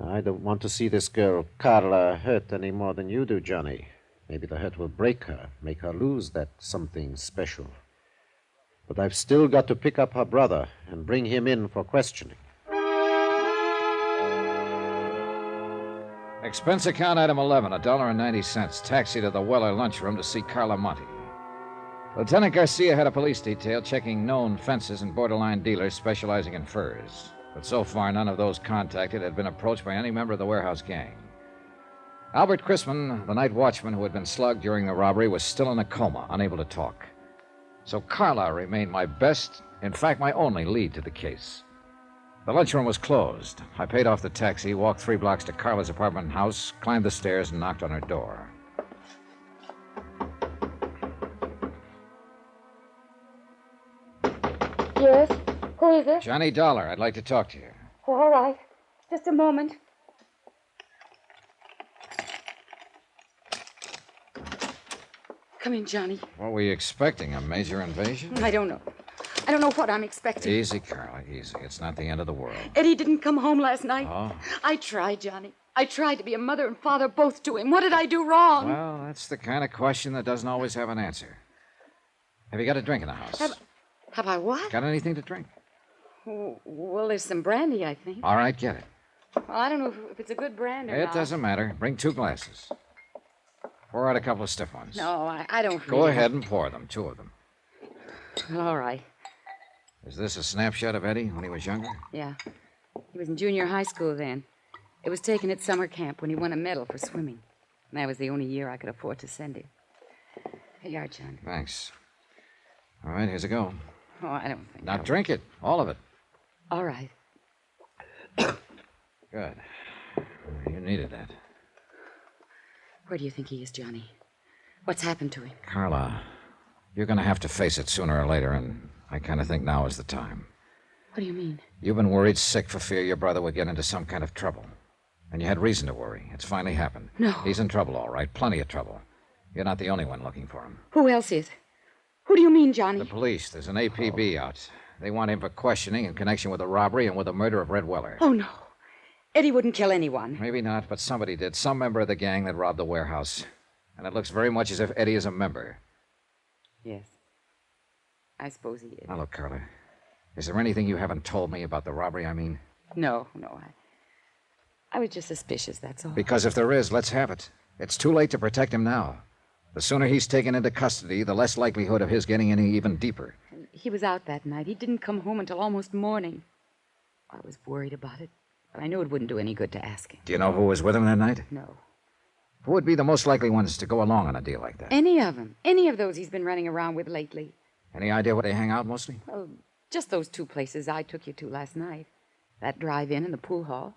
I don't want to see this girl Carla hurt any more than you do, Johnny. Maybe the hurt will break her, make her lose that something special. But I've still got to pick up her brother and bring him in for questioning. Expense account item 11, $1.90. Taxi to the Weller lunchroom to see Carla Monte. Lieutenant Garcia had a police detail checking known fences and borderline dealers specializing in furs. But so far, none of those contacted had been approached by any member of the warehouse gang. Albert Chrisman, the night watchman who had been slugged during the robbery, was still in a coma, unable to talk. So Carla remained my best, in fact, my only lead to the case. The lunchroom was closed. I paid off the taxi, walked 3 blocks to Carla's apartment house, climbed the stairs, and knocked on her door. Yes? Who is it? Johnny Dollar, I'd like to talk to you. Oh, all right. Just a moment. Come in, Johnny. What were you expecting, a major invasion? I don't know. I don't know what I'm expecting. Easy, Carla, easy. It's not the end of the world. Eddie didn't come home last night. Oh? I tried, Johnny. I tried to be a mother and father both to him. What did I do wrong? Well, that's the kind of question that doesn't always have an answer. Have you got a drink in the house? Have I what? Got anything to drink? Oh, well, there's some brandy, I think. All right, get it. Well, I don't know if it's a good brand or It not. doesn't matter. Bring 2 glasses. Pour out a couple of stiff ones. No, I don't Go ahead and pour them, 2 of them. All right. Is this a snapshot of Eddie when he was younger? Yeah. He was in junior high school then. It was taken at summer camp when he won a medal for swimming. And that was the only year I could afford to send him. Here you are, John. Thanks. All right, here's a go. Oh, I don't think Now drink it, all of it. All right. Good. You needed that. Where do you think he is, Johnny? What's happened to him? Carla, you're going to have to face it sooner or later, and I kind of think now is the time. What do you mean? You've been worried sick for fear your brother would get into some kind of trouble. And you had reason to worry. It's finally happened. No. He's in trouble, all right. Plenty of trouble. You're not the only one looking for him. Who else is? Who do you mean, Johnny? The police. There's an APB out. They want him for questioning in connection with the robbery and with the murder of Red Weller. Oh, no. Eddie wouldn't kill anyone. Maybe not, but somebody did. Some member of the gang that robbed the warehouse. And it looks very much as if Eddie is a member. Yes. I suppose he is. Now, look, Carla. Is there anything you haven't told me about the robbery, I mean? No. I was just suspicious, that's all. Because if there is, let's have it. It's too late to protect him now. The sooner he's taken into custody, the less likelihood of his getting any even deeper. He was out that night. He didn't come home until almost morning. I was worried about it, but I knew it wouldn't do any good to ask him. Do you know who was with him that night? No. Who would be the most likely ones to go along on a deal like that? Any of them. Any of those he's been running around with lately. Any idea where they hang out mostly? Well, just those 2 places I took you to last night. That drive-in and the pool hall.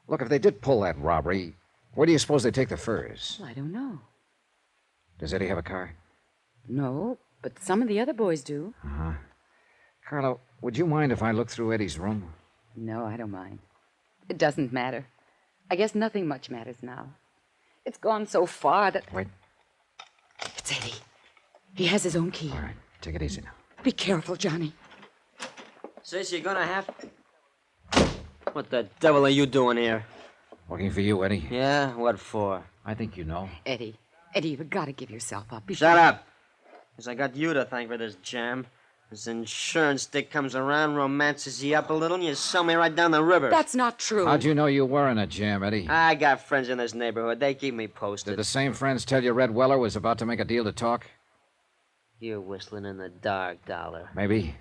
Look, if they did pull that robbery, where do you suppose they take the furs? Well, I don't know. Does Eddie have a car? No, but some of the other boys do. Uh-huh. Carla, would you mind if I look through Eddie's room? No, I don't mind. It doesn't matter. I guess nothing much matters now. It's gone so far that... Wait. It's Eddie. He has his own key. All right, take it easy now. Be careful, Johnny. Sis, you're gonna have... What the devil are you doing here? Looking for you, Eddie. Yeah? What for? I think you know. Eddie, you've got to give yourself up. Shut up! Because I got you to thank for this jam. This insurance dick comes around, romances you up a little, and you sell me right down the river. That's not true. How'd you know you were in a jam, Eddie? I got friends in this neighborhood. They keep me posted. Did the same friends tell you Red Weller was about to make a deal to talk? You're whistling in the dark, Dollar. Maybe.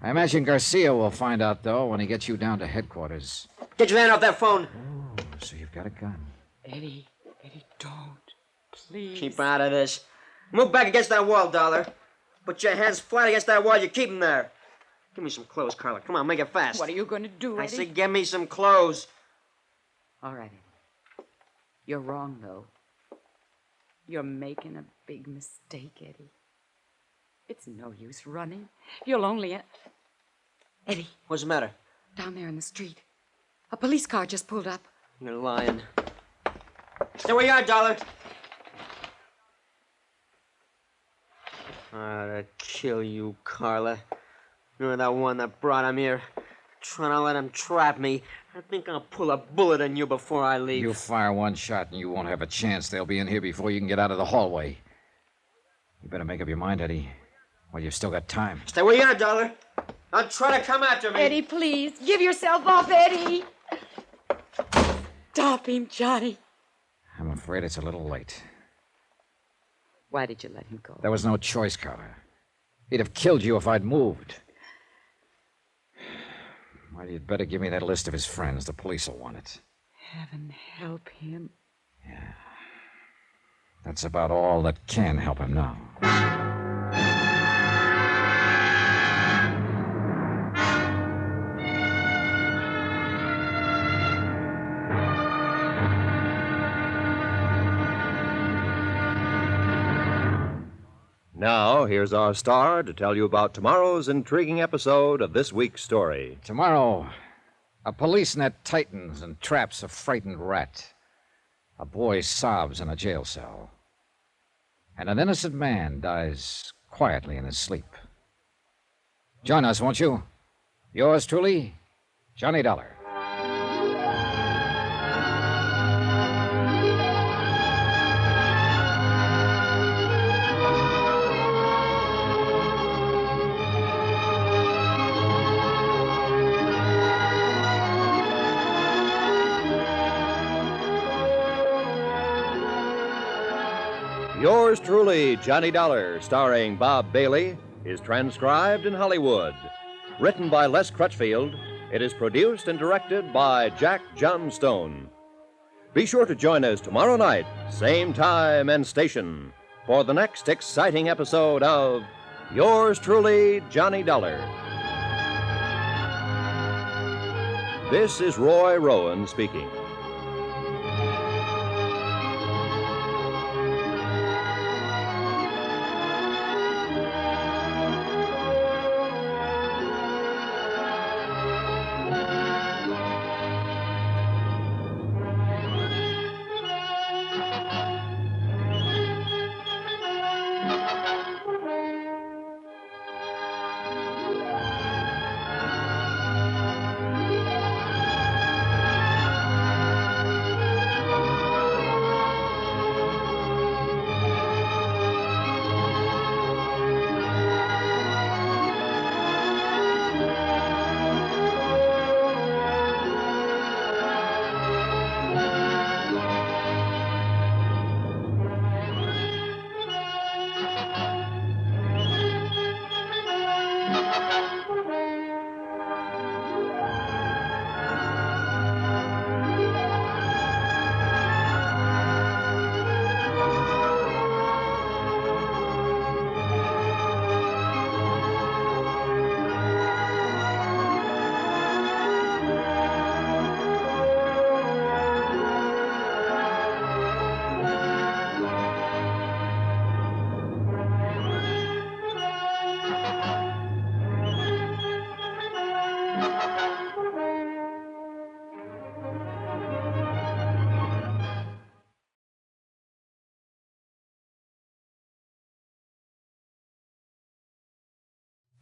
I imagine Garcia will find out, though, when he gets you down to headquarters. Get your hand off that phone. Oh, so you've got a gun. Eddie, don't. Please. Keep out of this. Move back against that wall, Dollar. Put your hands flat against that wall. You keep them there. Give me some clothes, Carla. Come on, make it fast. What are you going to do, Eddie? I said give me some clothes. All right, Eddie. You're wrong, though. You're making a big mistake, Eddie. It's no use running. You'll only... Eddie. What's the matter? Down there in the street. A police car just pulled up. You're lying. Stay where you are, Dollar. I'd kill you, Carla. You're that one that brought him here. Trying to let him trap me. I think I'll pull a bullet in you before I leave. You fire one shot and you won't have a chance. They'll be in here before you can get out of the hallway. You better make up your mind, Eddie. Well, you've still got time. Stay where you are, Dollar. Don't try to come after me. Eddie, please. Give yourself up, Eddie. Stop him, Johnny. I'm afraid it's a little late. Why did you let him go? There was no choice, Carla. He'd have killed you if I'd moved. Well, you'd better give me that list of his friends. The police will want it. Heaven help him. Yeah. That's about all that can help him now. Now, here's our star to tell you about tomorrow's intriguing episode of this week's story. Tomorrow, a police net tightens and traps a frightened rat. A boy sobs in a jail cell. And an innocent man dies quietly in his sleep. Join us, won't you? Yours truly, Johnny Dollar. Yours truly, Johnny Dollar, starring Bob Bailey, is transcribed in Hollywood. Written by Les Crutchfield, it is produced and directed by Jack Johnstone. Be sure to join us tomorrow night, same time and station, for the next exciting episode of Yours truly, Johnny Dollar. This is Roy Rowan speaking.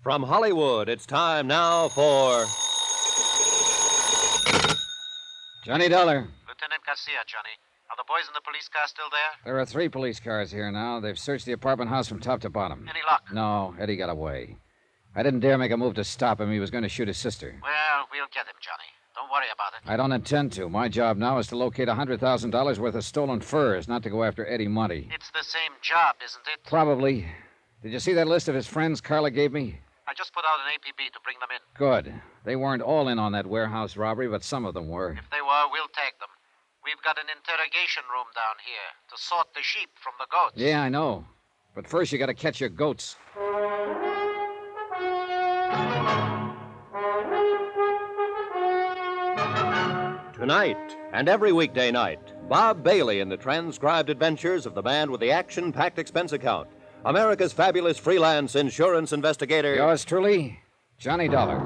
From Hollywood, it's time now for... Johnny Dollar. Lieutenant Garcia, Johnny. Are the boys in the police car still there? There are 3 police cars here now. They've searched the apartment house from top to bottom. Any luck? No, Eddie got away. I didn't dare make a move to stop him. He was going to shoot his sister. Well, we'll get him, Johnny. Don't worry about it. I don't intend to. My job now is to locate $100,000 worth of stolen furs, not to go after Eddie Monty. It's the same job, isn't it? Probably. Did you see that list of his friends Carla gave me? I just put out an APB to bring them in. Good. They weren't all in on that warehouse robbery, but some of them were. If they were, we'll tag them. We've got an interrogation room down here to sort the sheep from the goats. Yeah, I know. But first you got to catch your goats. Tonight, And every weekday night, Bob Bailey in the transcribed adventures of the man with the action-packed expense account, America's fabulous freelance insurance investigator. Yours truly, Johnny Dollar.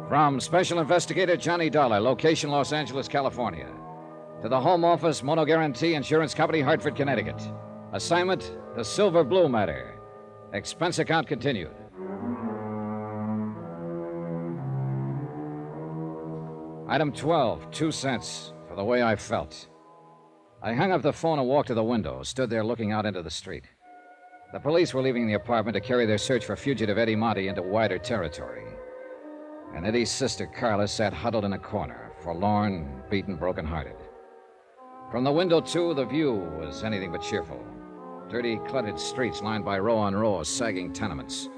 From Special Investigator Johnny Dollar, location Los Angeles, California. To the Home Office, Mono Guarantee Insurance Company, Hartford, Connecticut. Assignment, the Silver Blue matter. Expense account continued. Item 12, 2 cents for the way I felt. I hung up the phone and walked to the window, stood there looking out into the street. The police were leaving the apartment to carry their search for fugitive Eddie Monty into wider territory. And Eddie's sister, Carla, sat huddled in a corner, forlorn, beaten, broken-hearted. From the window, too, the view was anything but cheerful. Dirty, cluttered streets lined by row on row of sagging tenements,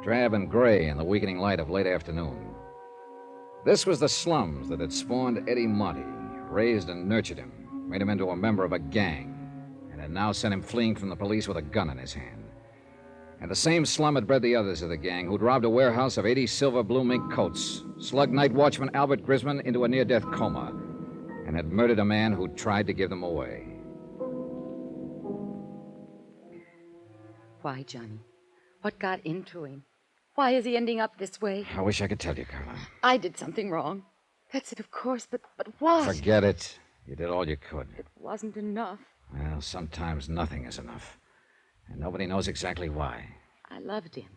drab and gray in the weakening light of late afternoon. This was the slums that had spawned Eddie Monty, raised and nurtured him, made him into a member of a gang, and had now sent him fleeing from the police with a gun in his hand. And the same slum had bred the others of the gang who'd robbed a warehouse of 80 silver blue mink coats, slugged night watchman Albert Grisman into a near-death coma, and had murdered a man who'd tried to give them away. Why, Johnny? What got into him? Why is he ending up this way? I wish I could tell you, Carla. I did something wrong. That's it, of course, but what? Forget it. You did all you could. It wasn't enough. Well, sometimes nothing is enough. And nobody knows exactly why. I loved him.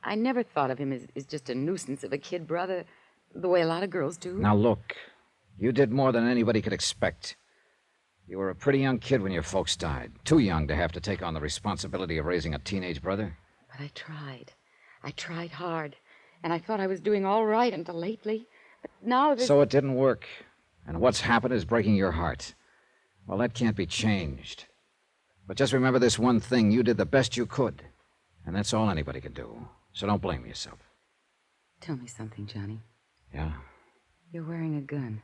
I never thought of him as just a nuisance of a kid brother, the way a lot of girls do. Now, look. You did more than anybody could expect. You were a pretty young kid when your folks died. Too young to have to take on the responsibility of raising a teenage brother. But I tried. I tried hard. And I thought I was doing all right until lately. But now So it didn't work. And what's happened is breaking your heart. Well, that can't be changed. But just remember this one thing. You did the best you could. And that's all anybody can do. So don't blame yourself. Tell me something, Johnny. Yeah? You're wearing a gun.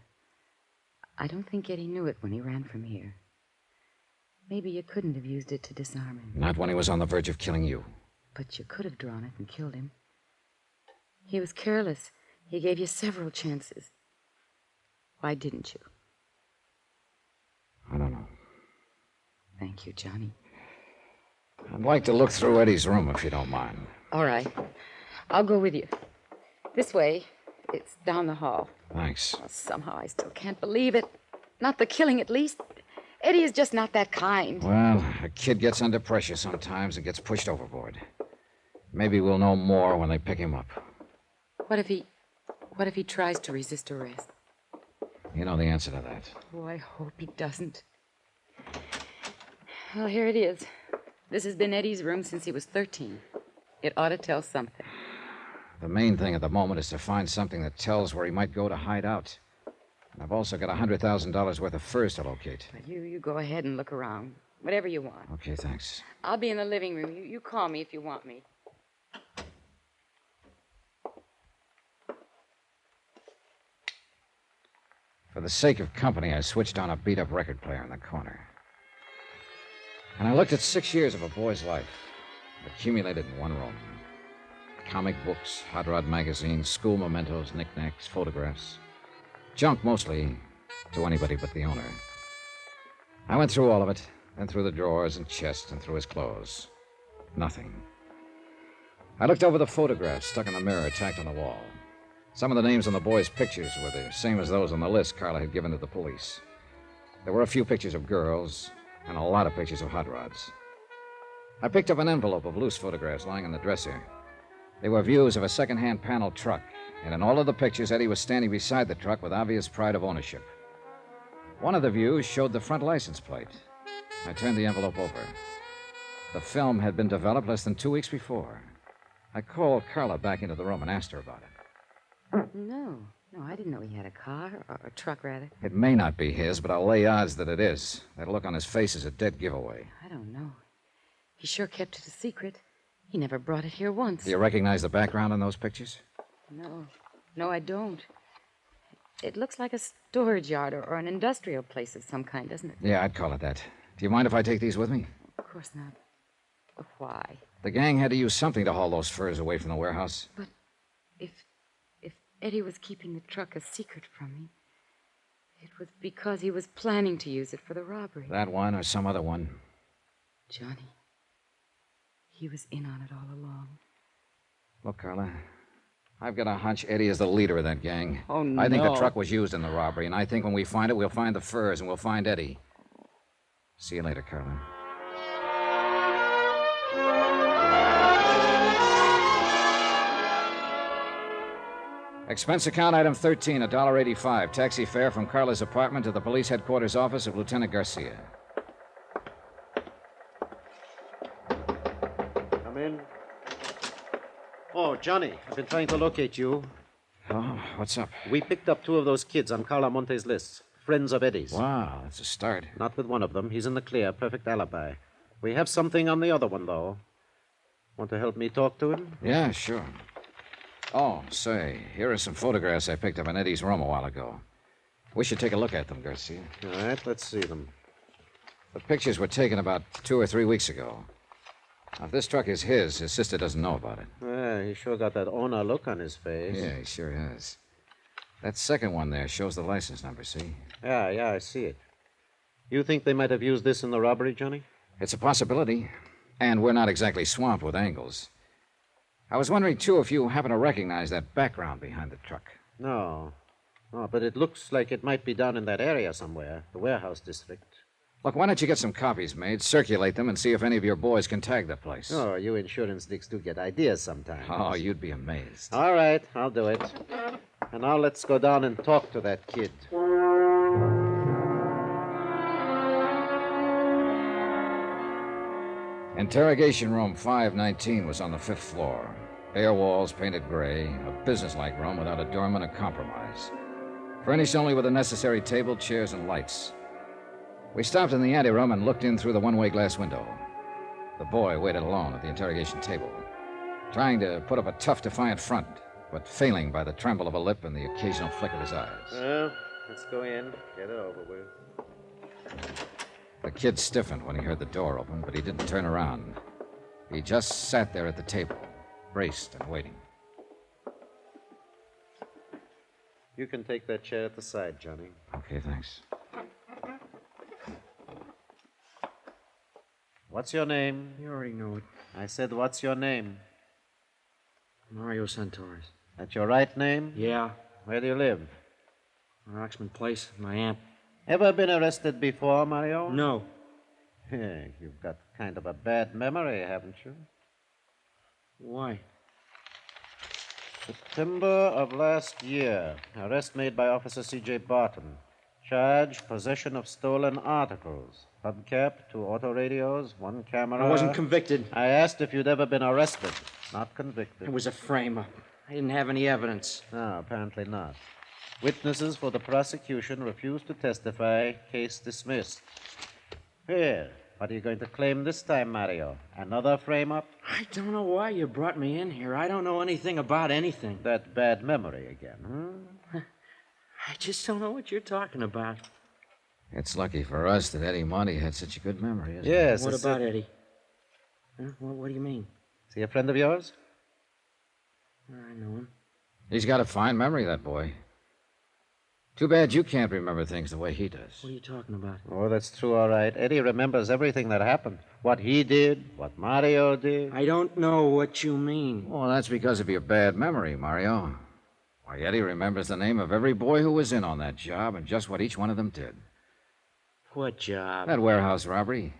I don't think Eddie knew it when he ran from here. Maybe you couldn't have used it to disarm him. Not when he was on the verge of killing you. But you could have drawn it and killed him. He was careless. He gave you several chances. Why didn't you? I don't know. Thank you, Johnny. I'd like to look through Eddie's room, if you don't mind. All right. I'll go with you. This way. It's down the hall. Thanks. Well, somehow I still can't believe it. Not the killing, at least. Eddie is just not that kind. Well, a kid gets under pressure sometimes and gets pushed overboard. Maybe we'll know more when they pick him up. What if he tries to resist arrest? You know the answer to that. Oh, I hope he doesn't. Well, here it is. This has been Eddie's room since he was 13. It ought to tell something. The main thing at the moment is to find something that tells where he might go to hide out. And I've also got $100,000 worth of furs to locate. But you go ahead and look around. Whatever you want. Okay, thanks. I'll be in the living room. You call me if you want me. For the sake of company, I switched on a beat-up record player in the corner. And I looked at 6 years of a boy's life, accumulated in one room. Comic books, hot rod magazines, school mementos, knickknacks, photographs. Junk mostly to anybody but the owner. I went through all of it, then through the drawers and chests and through his clothes. Nothing. I looked over the photographs stuck in the mirror tacked on the wall. Some of the names on the boys' pictures were the same as those on the list Carla had given to the police. There were a few pictures of girls and a lot of pictures of hot rods. I picked up an envelope of loose photographs lying on the dresser. They were views of a second-hand panel truck, and in all of the pictures, Eddie was standing beside the truck with obvious pride of ownership. One of the views showed the front license plate. I turned the envelope over. The film had been developed less than 2 weeks before. I called Carla back into the room and asked her about it. No, I didn't know he had a car, or a truck, rather. It may not be his, but I'll lay odds that it is. That look on his face is a dead giveaway. I don't know. He sure kept it a secret. He never brought it here once. Do you recognize the background in those pictures? No, I don't. It looks like a storage yard or an industrial place of some kind, doesn't it? Yeah, I'd call it that. Do you mind if I take these with me? Of course not. Why? The gang had to use something to haul those furs away from the warehouse. But if Eddie was keeping the truck a secret from me, it was because he was planning to use it for the robbery. That one or some other one. Johnny, he was in on it all along. Look, Carla, I've got a hunch Eddie is the leader of that gang. Oh, no. I think the truck was used in the robbery, and I think when we find it, we'll find the furs and we'll find Eddie. See you later, Carla. Expense account item 13, $1.85. Taxi fare from Carla's apartment to the police headquarters office of Lieutenant Garcia. Come in. Oh, Johnny, I've been trying to locate you. Oh, what's up? We picked up 2 of those kids on Carla Monte's list. Friends of Eddie's. Wow, that's a start. Not with one of them. He's in the clear. Perfect alibi. We have something on the other one, though. Want to help me talk to him? Yeah, sure. Oh, say, here are some photographs I picked up in Eddie's room a while ago. We should take a look at them, Garcia. All right, let's see them. The pictures were taken about 2 or 3 weeks ago. Now, if this truck is his sister doesn't know about it. Yeah, he sure got that owner look on his face. Yeah, he sure has. That second one there shows the license number, see? Yeah, I see it. You think they might have used this in the robbery, Johnny? It's a possibility. And we're not exactly swamped with angles. I was wondering, too, if you happen to recognize that background behind the truck. No, but it looks like it might be down in that area somewhere, the warehouse district. Look, why don't you get some copies made, circulate them, and see if any of your boys can tag the place? Oh, you insurance dicks do get ideas sometimes. Oh, you'd be amazed. All right, I'll do it. And now let's go down and talk to that kid. Interrogation room 519 was on the 5th floor. Bare walls painted gray, a businesslike room without a doorman or compromise. Furnished only with the necessary table, chairs, and lights. We stopped in the anteroom and looked in through the one-way glass window. The boy waited alone at the interrogation table, trying to put up a tough, defiant front, but failing by the tremble of a lip and the occasional flick of his eyes. Well, let's go in, get it over with. The kid stiffened when he heard the door open, but he didn't turn around. He just sat there at the table, braced and waiting. You can take that chair at the side, Johnny. Okay, thanks. What's your name? You already know it. I said, what's your name? Mario Santorres. That's your right name? Yeah. Where do you live? Roxman Place, my aunt. Ever been arrested before, Mario? No. You've got kind of a bad memory, haven't you? Why? September of last year. Arrest made by Officer C.J. Barton. Charge, possession of stolen articles. Hubcap, 2 autoradios, 1 camera. I wasn't convicted. I asked if you'd ever been arrested. Not convicted. It was a frame-up. I didn't have any evidence. No, apparently not. Witnesses for the prosecution refused to testify. Case dismissed. Here, what are you going to claim this time, Mario? Another frame-up? I don't know why you brought me in here. I don't know anything about anything. That bad memory again, I just don't know what you're talking about. It's lucky for us that Eddie Monty had such a good memory, isn't it? Yes. What about Eddie? Huh? What do you mean? Is he a friend of yours? I know him. He's got a fine memory, that boy. Too bad you can't remember things the way he does. What are you talking about? Oh, that's true, all right. Eddie remembers everything that happened. What he did, what Mario did. I don't know what you mean. Well, that's because of your bad memory, Mario. Why, Eddie remembers the name of every boy who was in on that job and just what each one of them did. What job? That warehouse robbery.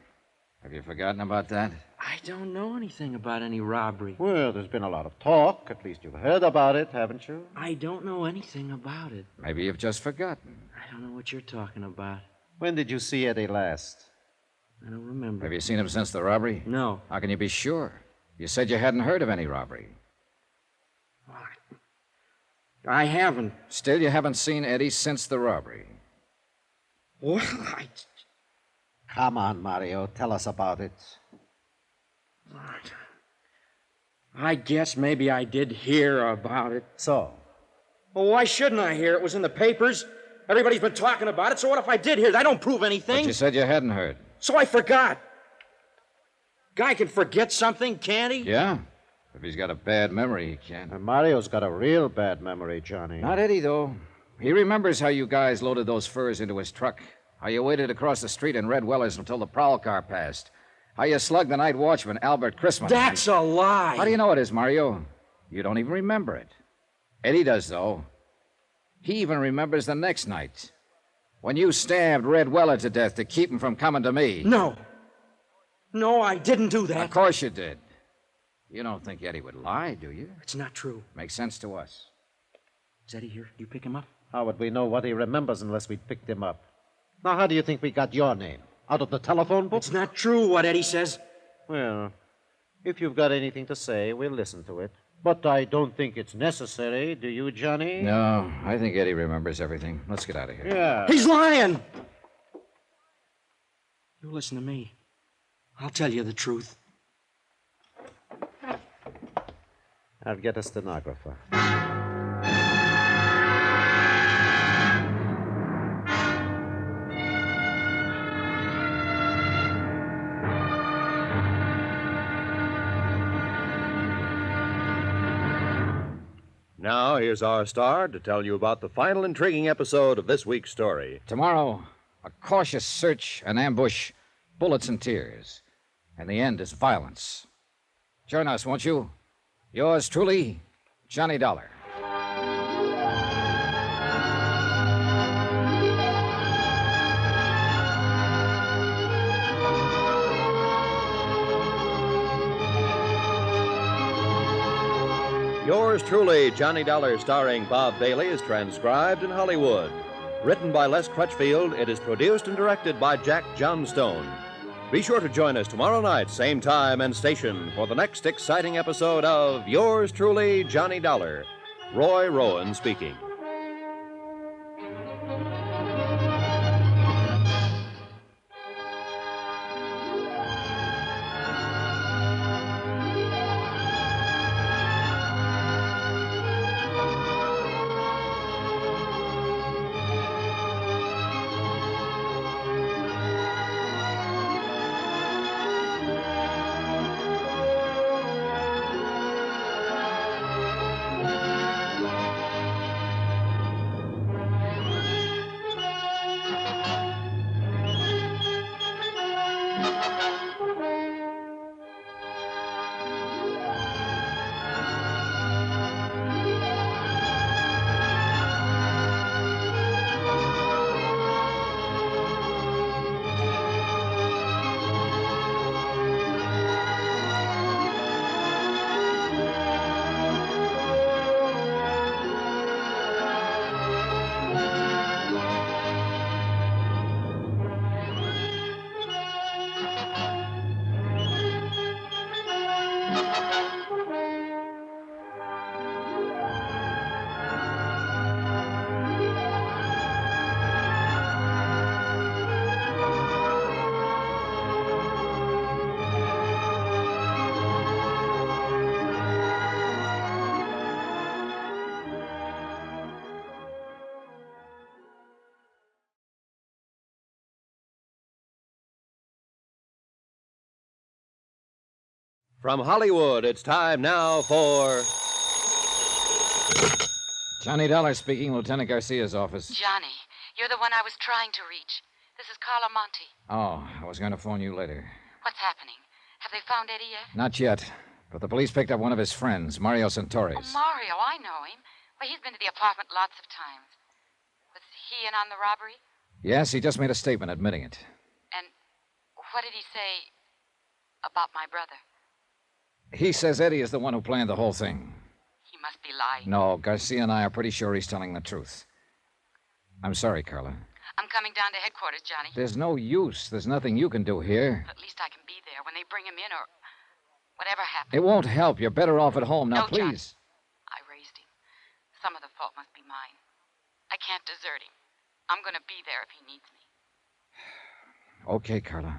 Have you forgotten about that? I don't know anything about any robbery. Well, there's been a lot of talk. At least you've heard about it, haven't you? I don't know anything about it. Maybe you've just forgotten. I don't know what you're talking about. When did you see Eddie last? I don't remember. Have you seen him since the robbery? No. How can you be sure? You said you hadn't heard of any robbery. I haven't. Still, you haven't seen Eddie since the robbery. Well, Come on, Mario. Tell us about it. I guess maybe I did hear about it. So? Well, why shouldn't I hear? It was in the papers. Everybody's been talking about it, so what if I did hear it? I don't prove anything. But you said you hadn't heard. So I forgot. Guy can forget something, can't he? Yeah. If he's got a bad memory, he can. And Mario's got a real bad memory, Johnny. Not Eddie, though. He remembers how you guys loaded those furs into his truck. How you waited across the street in Red Weller's until the prowl car passed. How you slugged the night watchman, Albert Chrisman. That's a lie. How do you know it is, Mario? You don't even remember it. Eddie does, though. He even remembers the next night. When you stabbed Red Weller to death to keep him from coming to me. No. No, I didn't do that. Of course you did. You don't think Eddie would lie, do you? It's not true. Makes sense to us. Is Eddie here? You pick him up? How would we know what he remembers unless we picked him up? Now, how do you think we got your name? Out of the telephone book? It's not true what Eddie says. Well, if you've got anything to say, we'll listen to it. But I don't think it's necessary, do you, Johnny? No, I think Eddie remembers everything. Let's get out of here. Yeah. He's lying! You listen to me. I'll tell you the truth. I'll get a stenographer. Now, here's our star to tell you about the final intriguing episode of this week's story. Tomorrow, a cautious search, an ambush, bullets and tears. And the end is violence. Join us, won't you? Yours truly, Johnny Dollar. Yours truly, Johnny Dollar, starring Bob Bailey, is transcribed in Hollywood. Written by Les Crutchfield, it is produced and directed by Jack Johnstone. Be sure to join us tomorrow night, same time and station, for the next exciting episode of Yours truly, Johnny Dollar. Roy Rowan speaking. From Hollywood, it's time now for... Johnny Dollar speaking, Lieutenant Garcia's office. Johnny, you're the one I was trying to reach. This is Carla Monte. Oh, I was going to phone you later. What's happening? Have they found Eddie yet? Not yet, but the police picked up one of his friends, Mario Santoris. Oh, Mario, I know him. Well, he's been to the apartment lots of times. Was he in on the robbery? Yes, he just made a statement admitting it. And what did he say about my brother? He says Eddie is the one who planned the whole thing. He must be lying. No, Garcia and I are pretty sure he's telling the truth. I'm sorry, Carla. I'm coming down to headquarters, Johnny. There's no use. There's nothing you can do here. At least I can be there when they bring him in or whatever happens. It won't help. You're better off at home. Now, No, Johnny. please. I raised him. Some of the fault must be mine. I can't desert him. I'm going to be there if he needs me. Okay, Carla.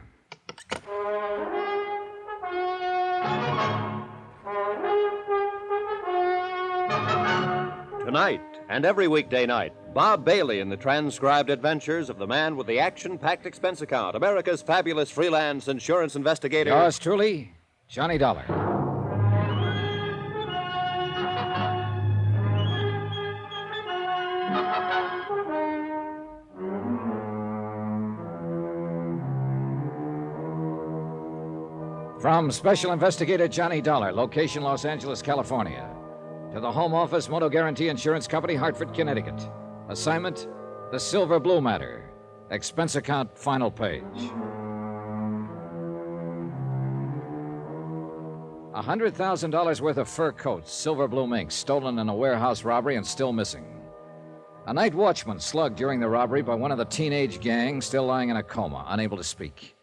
Tonight, And every weekday night, Bob Bailey in the transcribed adventures of the man with the action-packed expense account, America's fabulous freelance insurance investigator. Yours truly, Johnny Dollar. From Special Investigator Johnny Dollar, location Los Angeles, California, to the Home Office Motor Guarantee Insurance Company, Hartford, Connecticut. Assignment, the Silver Blue Matter. Expense account, final page. $100,000 worth of fur coats, silver blue minks, stolen in a warehouse robbery and still missing. A night watchman slugged during the robbery by one of the teenage gang, still lying in a coma, unable to speak.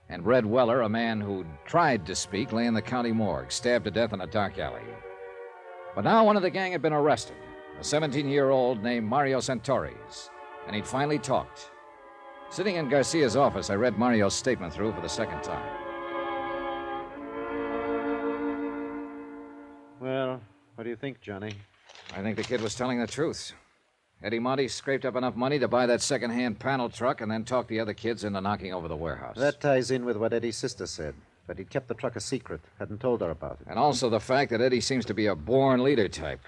And Red Weller, a man who'd tried to speak, lay in the county morgue, stabbed to death in a dark alley. But now one of the gang had been arrested, a 17-year-old named Mario Santoris, and he'd finally talked. Sitting in Garcia's office, I read Mario's statement through for the second time. Well, what do you think, Johnny? I think the kid was telling the truth. Eddie Monty scraped up enough money to buy that second-hand panel truck and then talked the other kids into knocking over the warehouse. That ties in with what Eddie's sister said. But he'd kept the truck a secret, hadn't told her about it. And also the fact that Eddie seems to be a born leader type.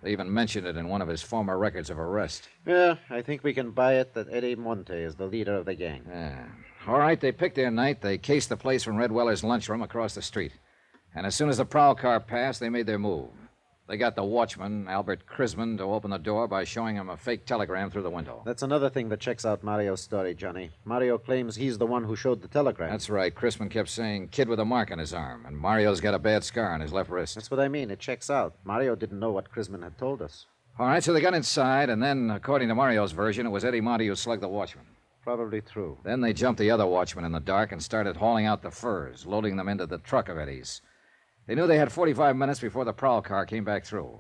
They even mentioned it in one of his former records of arrest. Yeah, I think we can buy it that Eddie Monte is the leader of the gang. Yeah. All right, they picked their night. They cased the place from Red Weller's lunchroom across the street. And as soon as the prowl car passed, they made their move. They got the watchman, Albert Crisman, to open the door by showing him a fake telegram through the window. That's another thing that checks out Mario's story, Johnny. Mario claims he's the one who showed the telegram. That's right. Crisman kept saying, kid with a mark on his arm, and Mario's got a bad scar on his left wrist. That's what I mean. It checks out. Mario didn't know what Crisman had told us. All right, so they got inside, and then, according to Mario's version, it was Eddie Monty who slugged the watchman. Probably true. Then they jumped the other watchman in the dark and started hauling out the furs, loading them into the truck of Eddie's. They knew they had 45 minutes before the prowl car came back through.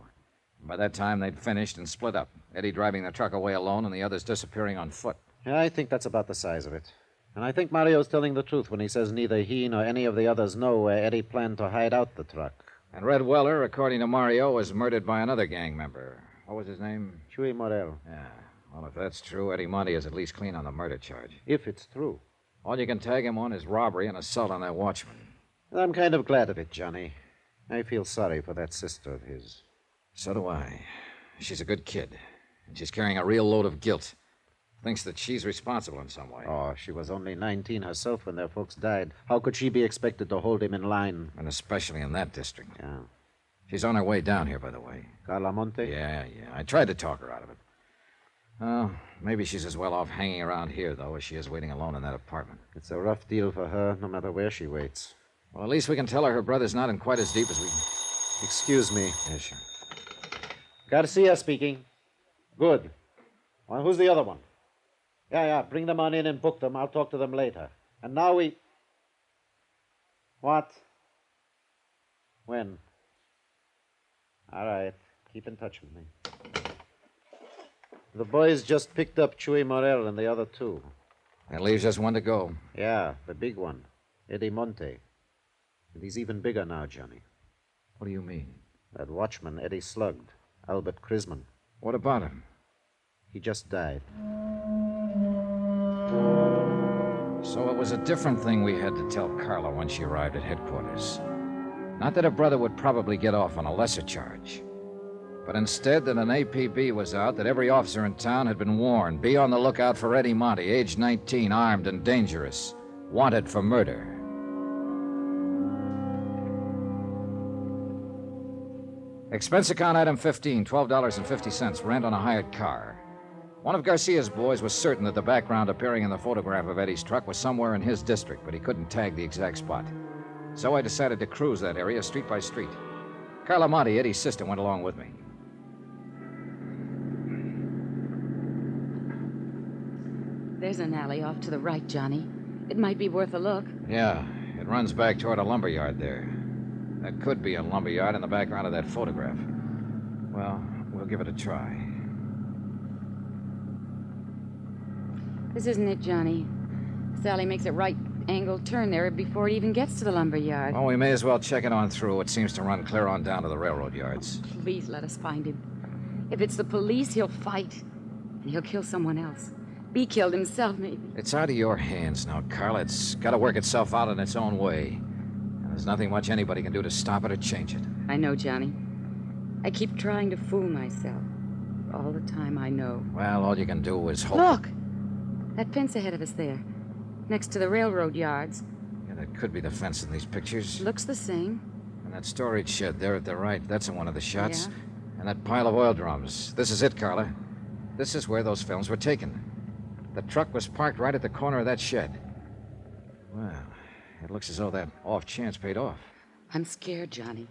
By that time, they'd finished and split up, Eddie driving the truck away alone and the others disappearing on foot. Yeah, I think that's about the size of it. And I think Mario's telling the truth when he says neither he nor any of the others know where Eddie planned to hide out the truck. And Red Weller, according to Mario, was murdered by another gang member. What was his name? Chuy Morel. Yeah. Well, if that's true, Eddie Monty is at least clean on the murder charge. If it's true. All you can tag him on is robbery and assault on that watchman. I'm kind of glad of it, Johnny. I feel sorry for that sister of his. So do I. She's a good kid, and she's carrying a real load of guilt. Thinks that she's responsible in some way. Oh, she was only 19 herself when their folks died. How could she be expected to hold him in line? And especially in that district. Yeah. She's on her way down here, by the way. Carla Monte? Yeah. I tried to talk her out of it. Oh, maybe she's as well off hanging around here, though, as she is waiting alone in that apartment. It's a rough deal for her, no matter where she waits. Well, at least we can tell her brother's not in quite as deep as we... Excuse me. Yeah, sure. Garcia speaking. Good. Well, who's the other one? Yeah. Bring them on in and book them. I'll talk to them later. And now we... What? When? All right. Keep in touch with me. The boys just picked up Chuy Morel and the other two. That leaves us one to go. Yeah, the big one. Eddie Monte. And he's even bigger now, Johnny. What do you mean? That watchman Eddie slugged. Albert Crisman. What about him? He just died. So it was a different thing we had to tell Carla when she arrived at headquarters. Not that her brother would probably get off on a lesser charge, but instead that an APB was out, that every officer in town had been warned, be on the lookout for Eddie Monty, age 19, armed and dangerous, wanted for murder. Expense account item 15, $12.50, rent on a hired car. One of Garcia's boys was certain that the background appearing in the photograph of Eddie's truck was somewhere in his district, but he couldn't tag the exact spot. So I decided to cruise that area street by street. Carla Monte, Eddie's sister, went along with me. There's an alley off to the right, Johnny. It might be worth a look. Yeah, it runs back toward a lumberyard there. That could be a lumberyard in the background of that photograph. Well, we'll give it a try. This isn't it, Johnny. Sally makes a right-angled turn there before it even gets to the lumberyard. Well, we may as well check it on through. It seems to run clear on down to the railroad yards. Please let us find him. If it's the police, he'll fight. And he'll kill someone else. Be killed himself, maybe. It's out of your hands now, Carla. It's got to work itself out in its own way. And there's nothing much anybody can do to stop it or change it. I know, Johnny. I keep trying to fool myself. All the time I know. Well, all you can do is hope. Look! That fence ahead of us there. Next to the railroad yards. Yeah, that could be the fence in these pictures. Looks the same. And that storage shed there at the right, that's in one of the shots. Yeah. And that pile of oil drums. This is it, Carla. This is where those films were taken. The truck was parked right at the corner of that shed. Well, it looks as though that off chance paid off. I'm scared, Johnny.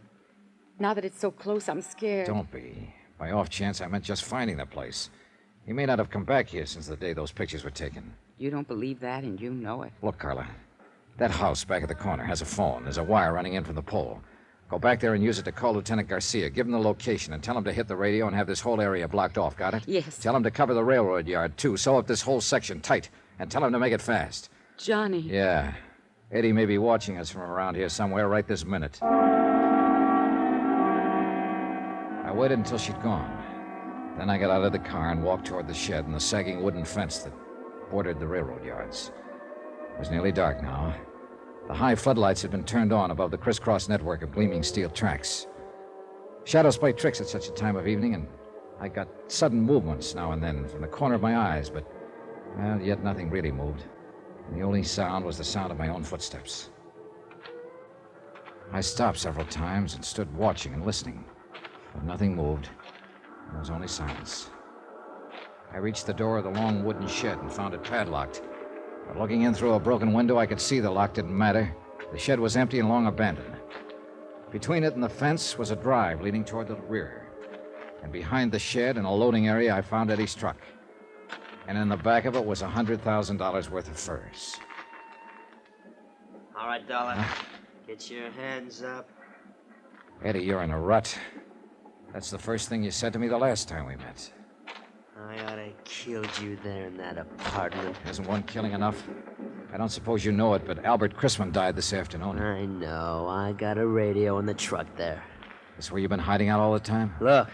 Now that it's so close, I'm scared. Don't be. By off chance, I meant just finding the place. He may not have come back here since the day those pictures were taken. You don't believe that, and you know it. Look, Carla. That house back at the corner has a phone. There's a wire running in from the pole. Go back there and use it to call Lieutenant Garcia. Give him the location and tell him to hit the radio and have this whole area blocked off. Got it? Yes. Tell him to cover the railroad yard, too. Sew up this whole section tight. And tell him to make it fast. Johnny. Yeah. Eddie may be watching us from around here somewhere right this minute. I waited until she'd gone. Then I got out of the car and walked toward the shed and the sagging wooden fence that bordered the railroad yards. It was nearly dark now. The high floodlights had been turned on above the crisscross network of gleaming steel tracks. Shadows play tricks at such a time of evening, and I got sudden movements now and then from the corner of my eyes, but, well, yet nothing really moved. And the only sound was the sound of my own footsteps. I stopped several times and stood watching and listening, but nothing moved. There was only silence. I reached the door of the long wooden shed and found it padlocked. But looking in through a broken window, I could see the lock didn't matter. The shed was empty and long abandoned. Between it and the fence was a drive leading toward the rear. And behind the shed, in a loading area, I found Eddie's truck. And in the back of it was $100,000 worth of furs. All right, Dollar. Get your hands up. Eddie, you're in a rut. That's the first thing you said to me the last time we met. I ought to killed you there in that apartment. Isn't one killing enough? I don't suppose you know it, but Albert Chrisman died this afternoon. I know. I got a radio in the truck there. That's where you've been hiding out all the time? Look,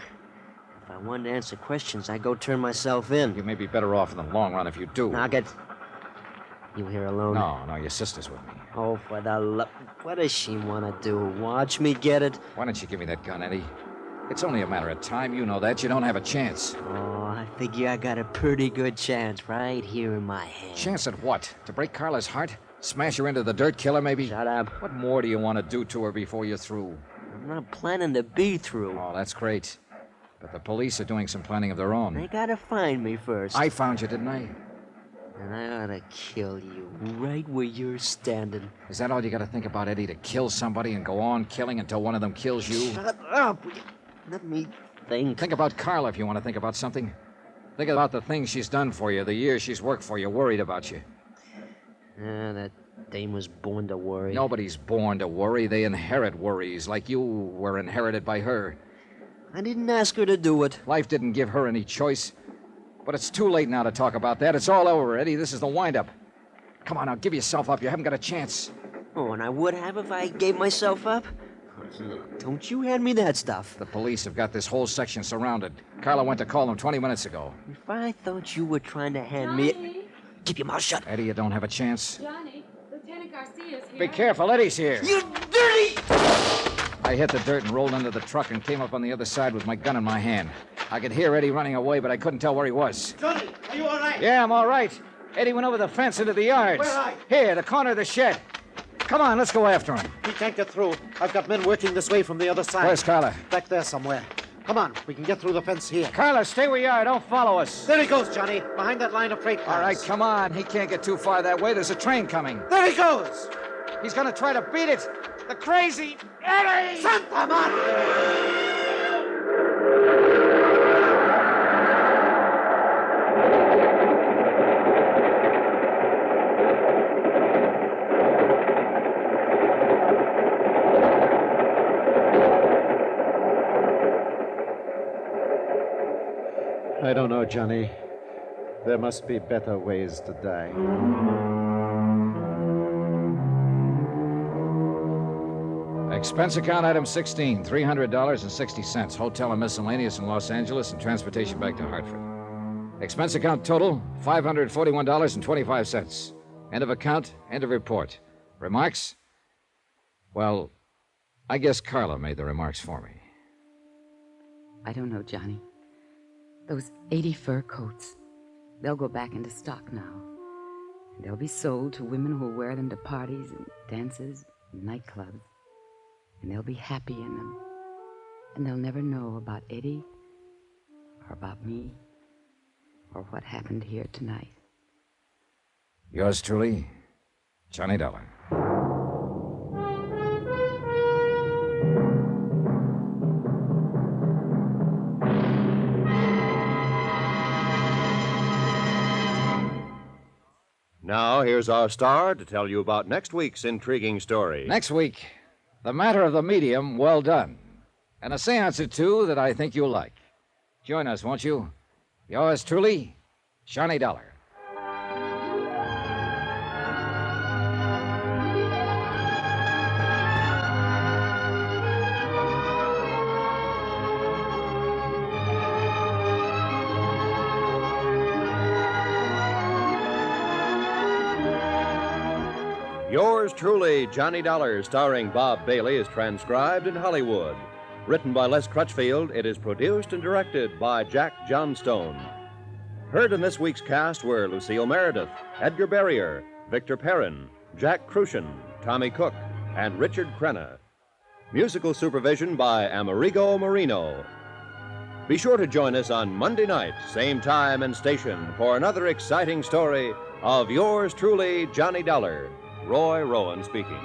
if I wanted to answer questions, I'd go turn myself in. You may be better off in the long run if you do. Now get... You here alone? No, your sister's with me. Oh, for the love... What does she want to do? Watch me get it? Why don't you give me that gun, Eddie? It's only a matter of time. You know that. You don't have a chance. Oh, I figure I got a pretty good chance right here in my hand. Chance at what? To break Carla's heart? Smash her into the dirt, kill her, maybe? Shut up. What more do you want to do to her before you're through? I'm not planning to be through. Oh, that's great. But the police are doing some planning of their own. They gotta find me first. I found you, didn't I? And I ought to kill you right where you're standing. Is that all you gotta think about, Eddie? To kill somebody and go on killing until one of them kills you? Shut up! Let me think. Think about Carla if you want to think about something. Think about the things she's done for you, the years she's worked for you, worried about you. That dame was born to worry. Nobody's born to worry. They inherit worries, like you were inherited by her. I didn't ask her to do it. Life didn't give her any choice. But it's too late now to talk about that. It's all over, Eddie. This is the wind-up. Come on now, give yourself up. You haven't got a chance. Oh, and I would have if I gave myself up? Don't you hand me that stuff. The police have got this whole section surrounded. Carla went to call them 20 minutes ago. If I thought you were trying to hand me... Keep your mouth shut. Eddie, you don't have a chance. Johnny, Lieutenant Garcia's here. Be careful, Eddie's here. You dirty... I hit the dirt and rolled into the truck and came up on the other side with my gun in my hand. I could hear Eddie running away, but I couldn't tell where he was. Johnny, are you all right? Yeah, I'm all right. Eddie went over the fence into the yards. Where are you? Here, the corner of the shed. Come on, let's go after him. He can't get through. I've got men working this way from the other side. Where's Carla? Back there somewhere. Come on, we can get through the fence here. Carla, stay where you are. Don't follow us. There he goes, Johnny, behind that line of freight cars. All right, come on. He can't get too far that way. There's a train coming. There he goes! He's going to try to beat it. The crazy Eddie! Santa Madre! I don't know, Johnny. There must be better ways to die. Expense account item 16, $300.60. Hotel and miscellaneous in Los Angeles and transportation back to Hartford. Expense account total, $541.25. End of account, end of report. Remarks? Well, I guess Carla made the remarks for me. I don't know, Johnny. Those 80 fur coats, they'll go back into stock now. And they'll be sold to women who'll wear them to parties and dances and nightclubs. And they'll be happy in them. And they'll never know about Eddie or about me or what happened here tonight. Yours truly, Johnny Dollar. Now, here's our star to tell you about next week's intriguing story. Next week, The Matter of the Medium, Well Done. And a seance or two that I think you'll like. Join us, won't you? Yours truly, Johnny Dollar. Yours truly, Johnny Dollar, starring Bob Bailey, is transcribed in Hollywood. Written by Les Crutchfield, it is produced and directed by Jack Johnstone. Heard in this week's cast were Lucille Meredith, Edgar Barrier, Victor Perrin, Jack Crucian, Tommy Cook, and Richard Crenna. Musical supervision by Amerigo Marino. Be sure to join us on Monday night, same time and station, for another exciting story of Yours truly, Johnny Dollar. Roy Rowan speaking.